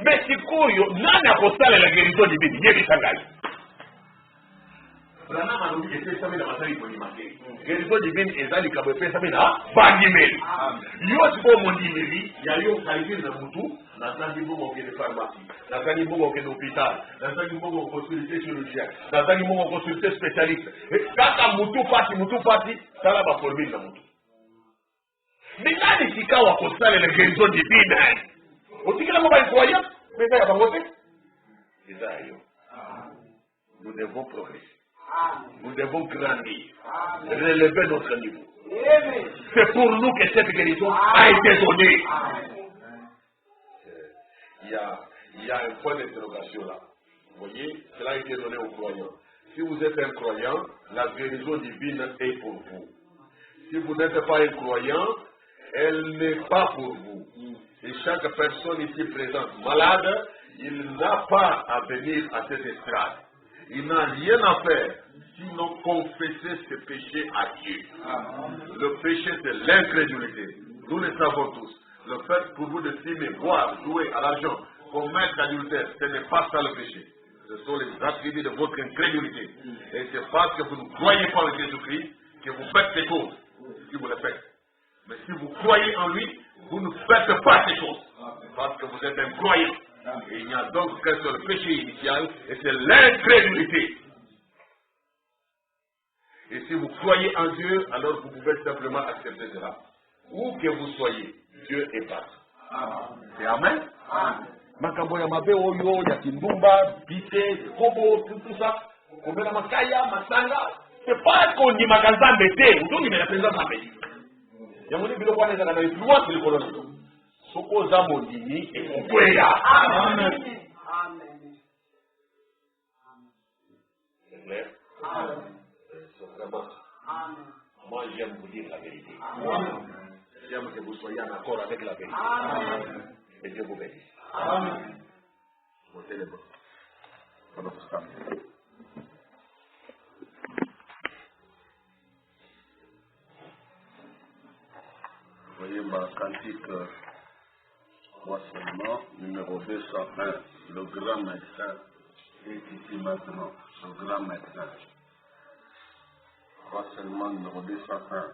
Mais sikoyo nani akosala la guérison divine? Yebisa ngai. Rana manobi epesami na masali bonimake. Guérison divine ezali kabo epesami na bandimeli. Yo siko mondimeli ya yo kalikili na mutu, nazangi mbongo okende pharmacie, nazangi mbongo okende hôpital, nazangi mbongo okonsulter chirurgien, nazangi mbongo okonsulter spécialiste. Kaka mutu pati sala ba formule na mutu. Mais nani sika wa kosala la guérison divine? Otikela mo ba incroyable, mais ça ya bangote. C'est ça yo. Nous devons progresser. Nous devons grandir, relever notre niveau. C'est pour nous que cette guérison a été donnée. Il y a un point d'interrogation là. Vous voyez, cela a été donné aux croyants. Si vous êtes un croyant, la guérison divine est pour vous. Si vous n'êtes pas un croyant, elle n'est pas pour vous. Et chaque personne ici présente malade, il n'a pas à venir à cette estrade. Il n'a rien à faire sinon confesser ses péchés à Dieu. Le péché, c'est l'incrédulité. Nous le savons tous. Le fait pour vous de filmer, boire, jouer à l'argent, commettre l'adultère, ce n'est pas ça le péché. Ce sont les attributs de votre incrédulité. Et c'est parce que vous ne croyez pas en Jésus-Christ que vous faites ces choses. Si vous le faites. Mais si vous croyez en lui, vous ne faites pas ces choses. Parce que vous êtes un croyant. Et il n'y a donc qu'un seul péché initial, et c'est l'incrédulité. Et si vous croyez en Dieu, alors vous pouvez simplement accepter cela. Où que vous soyez, Dieu est partout. C'est Amen. Makambo ya mabe oyo, ya kimbumba, bite, kobo, tout ça. Komena makaya, masanga. C'est pas qu'on dit makanza mbete, ou donc il me représente à mbete. Yamoni bilo kwa neza na influence le colonel. Soko za mondini et kukwea. Amen. C'est clair? C'est vraiment. Moi j'aime vous dire la vérité. J'aime que vous soyez en accord avec la vérité. Et Dieu vous bénisse. Amen. Montez les bras. Voyez ma cantique, moi seulement, numéro 201, le grand médecin est ici maintenant, le grand médecin. Moi seulement, numéro 201.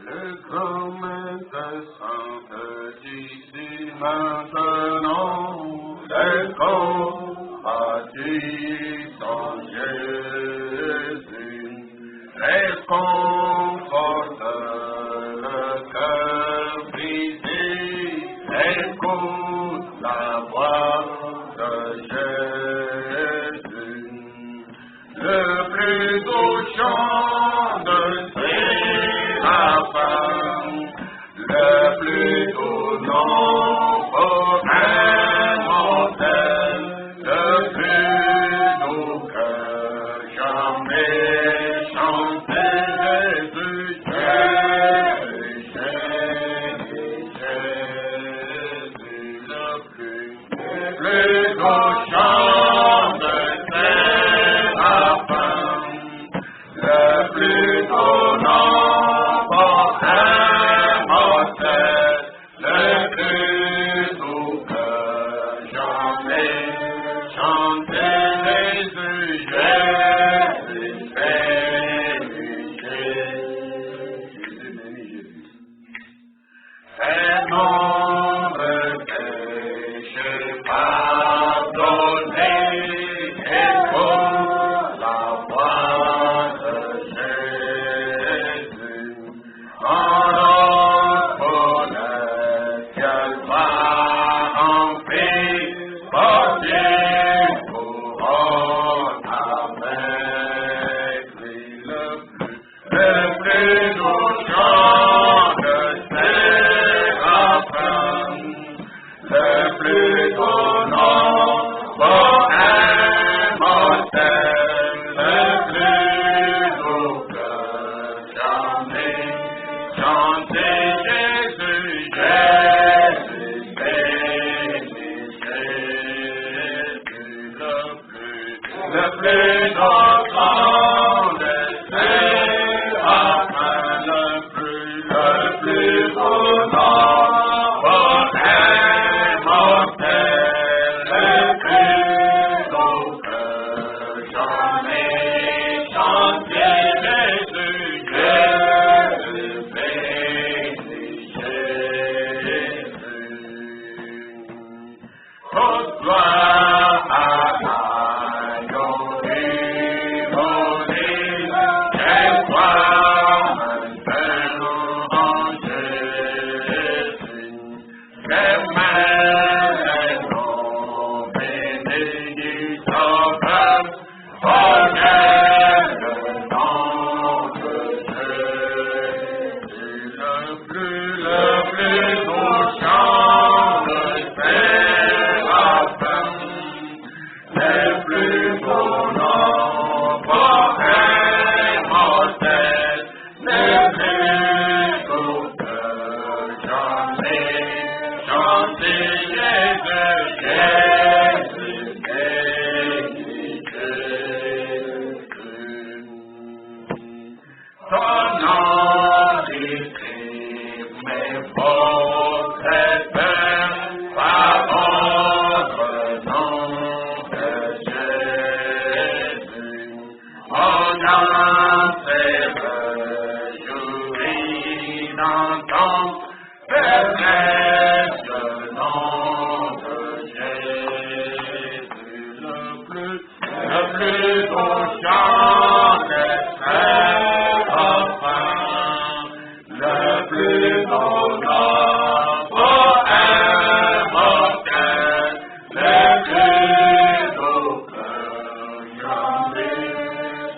Le grand médecin est ici maintenant, les corps a dit dans Jésus, les conforte le cœur brisé, écoute la voix de Jésus. Le plus doux chant de séraphins, le plus doux nom pour un mortel, le plus doux que jamais chanté Jésus, Jésus, le plus doux chant de séraphins, le plus doux nom pour un mortel, le plus doux que jamais chanté Jésus, Jésus,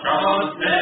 Chanter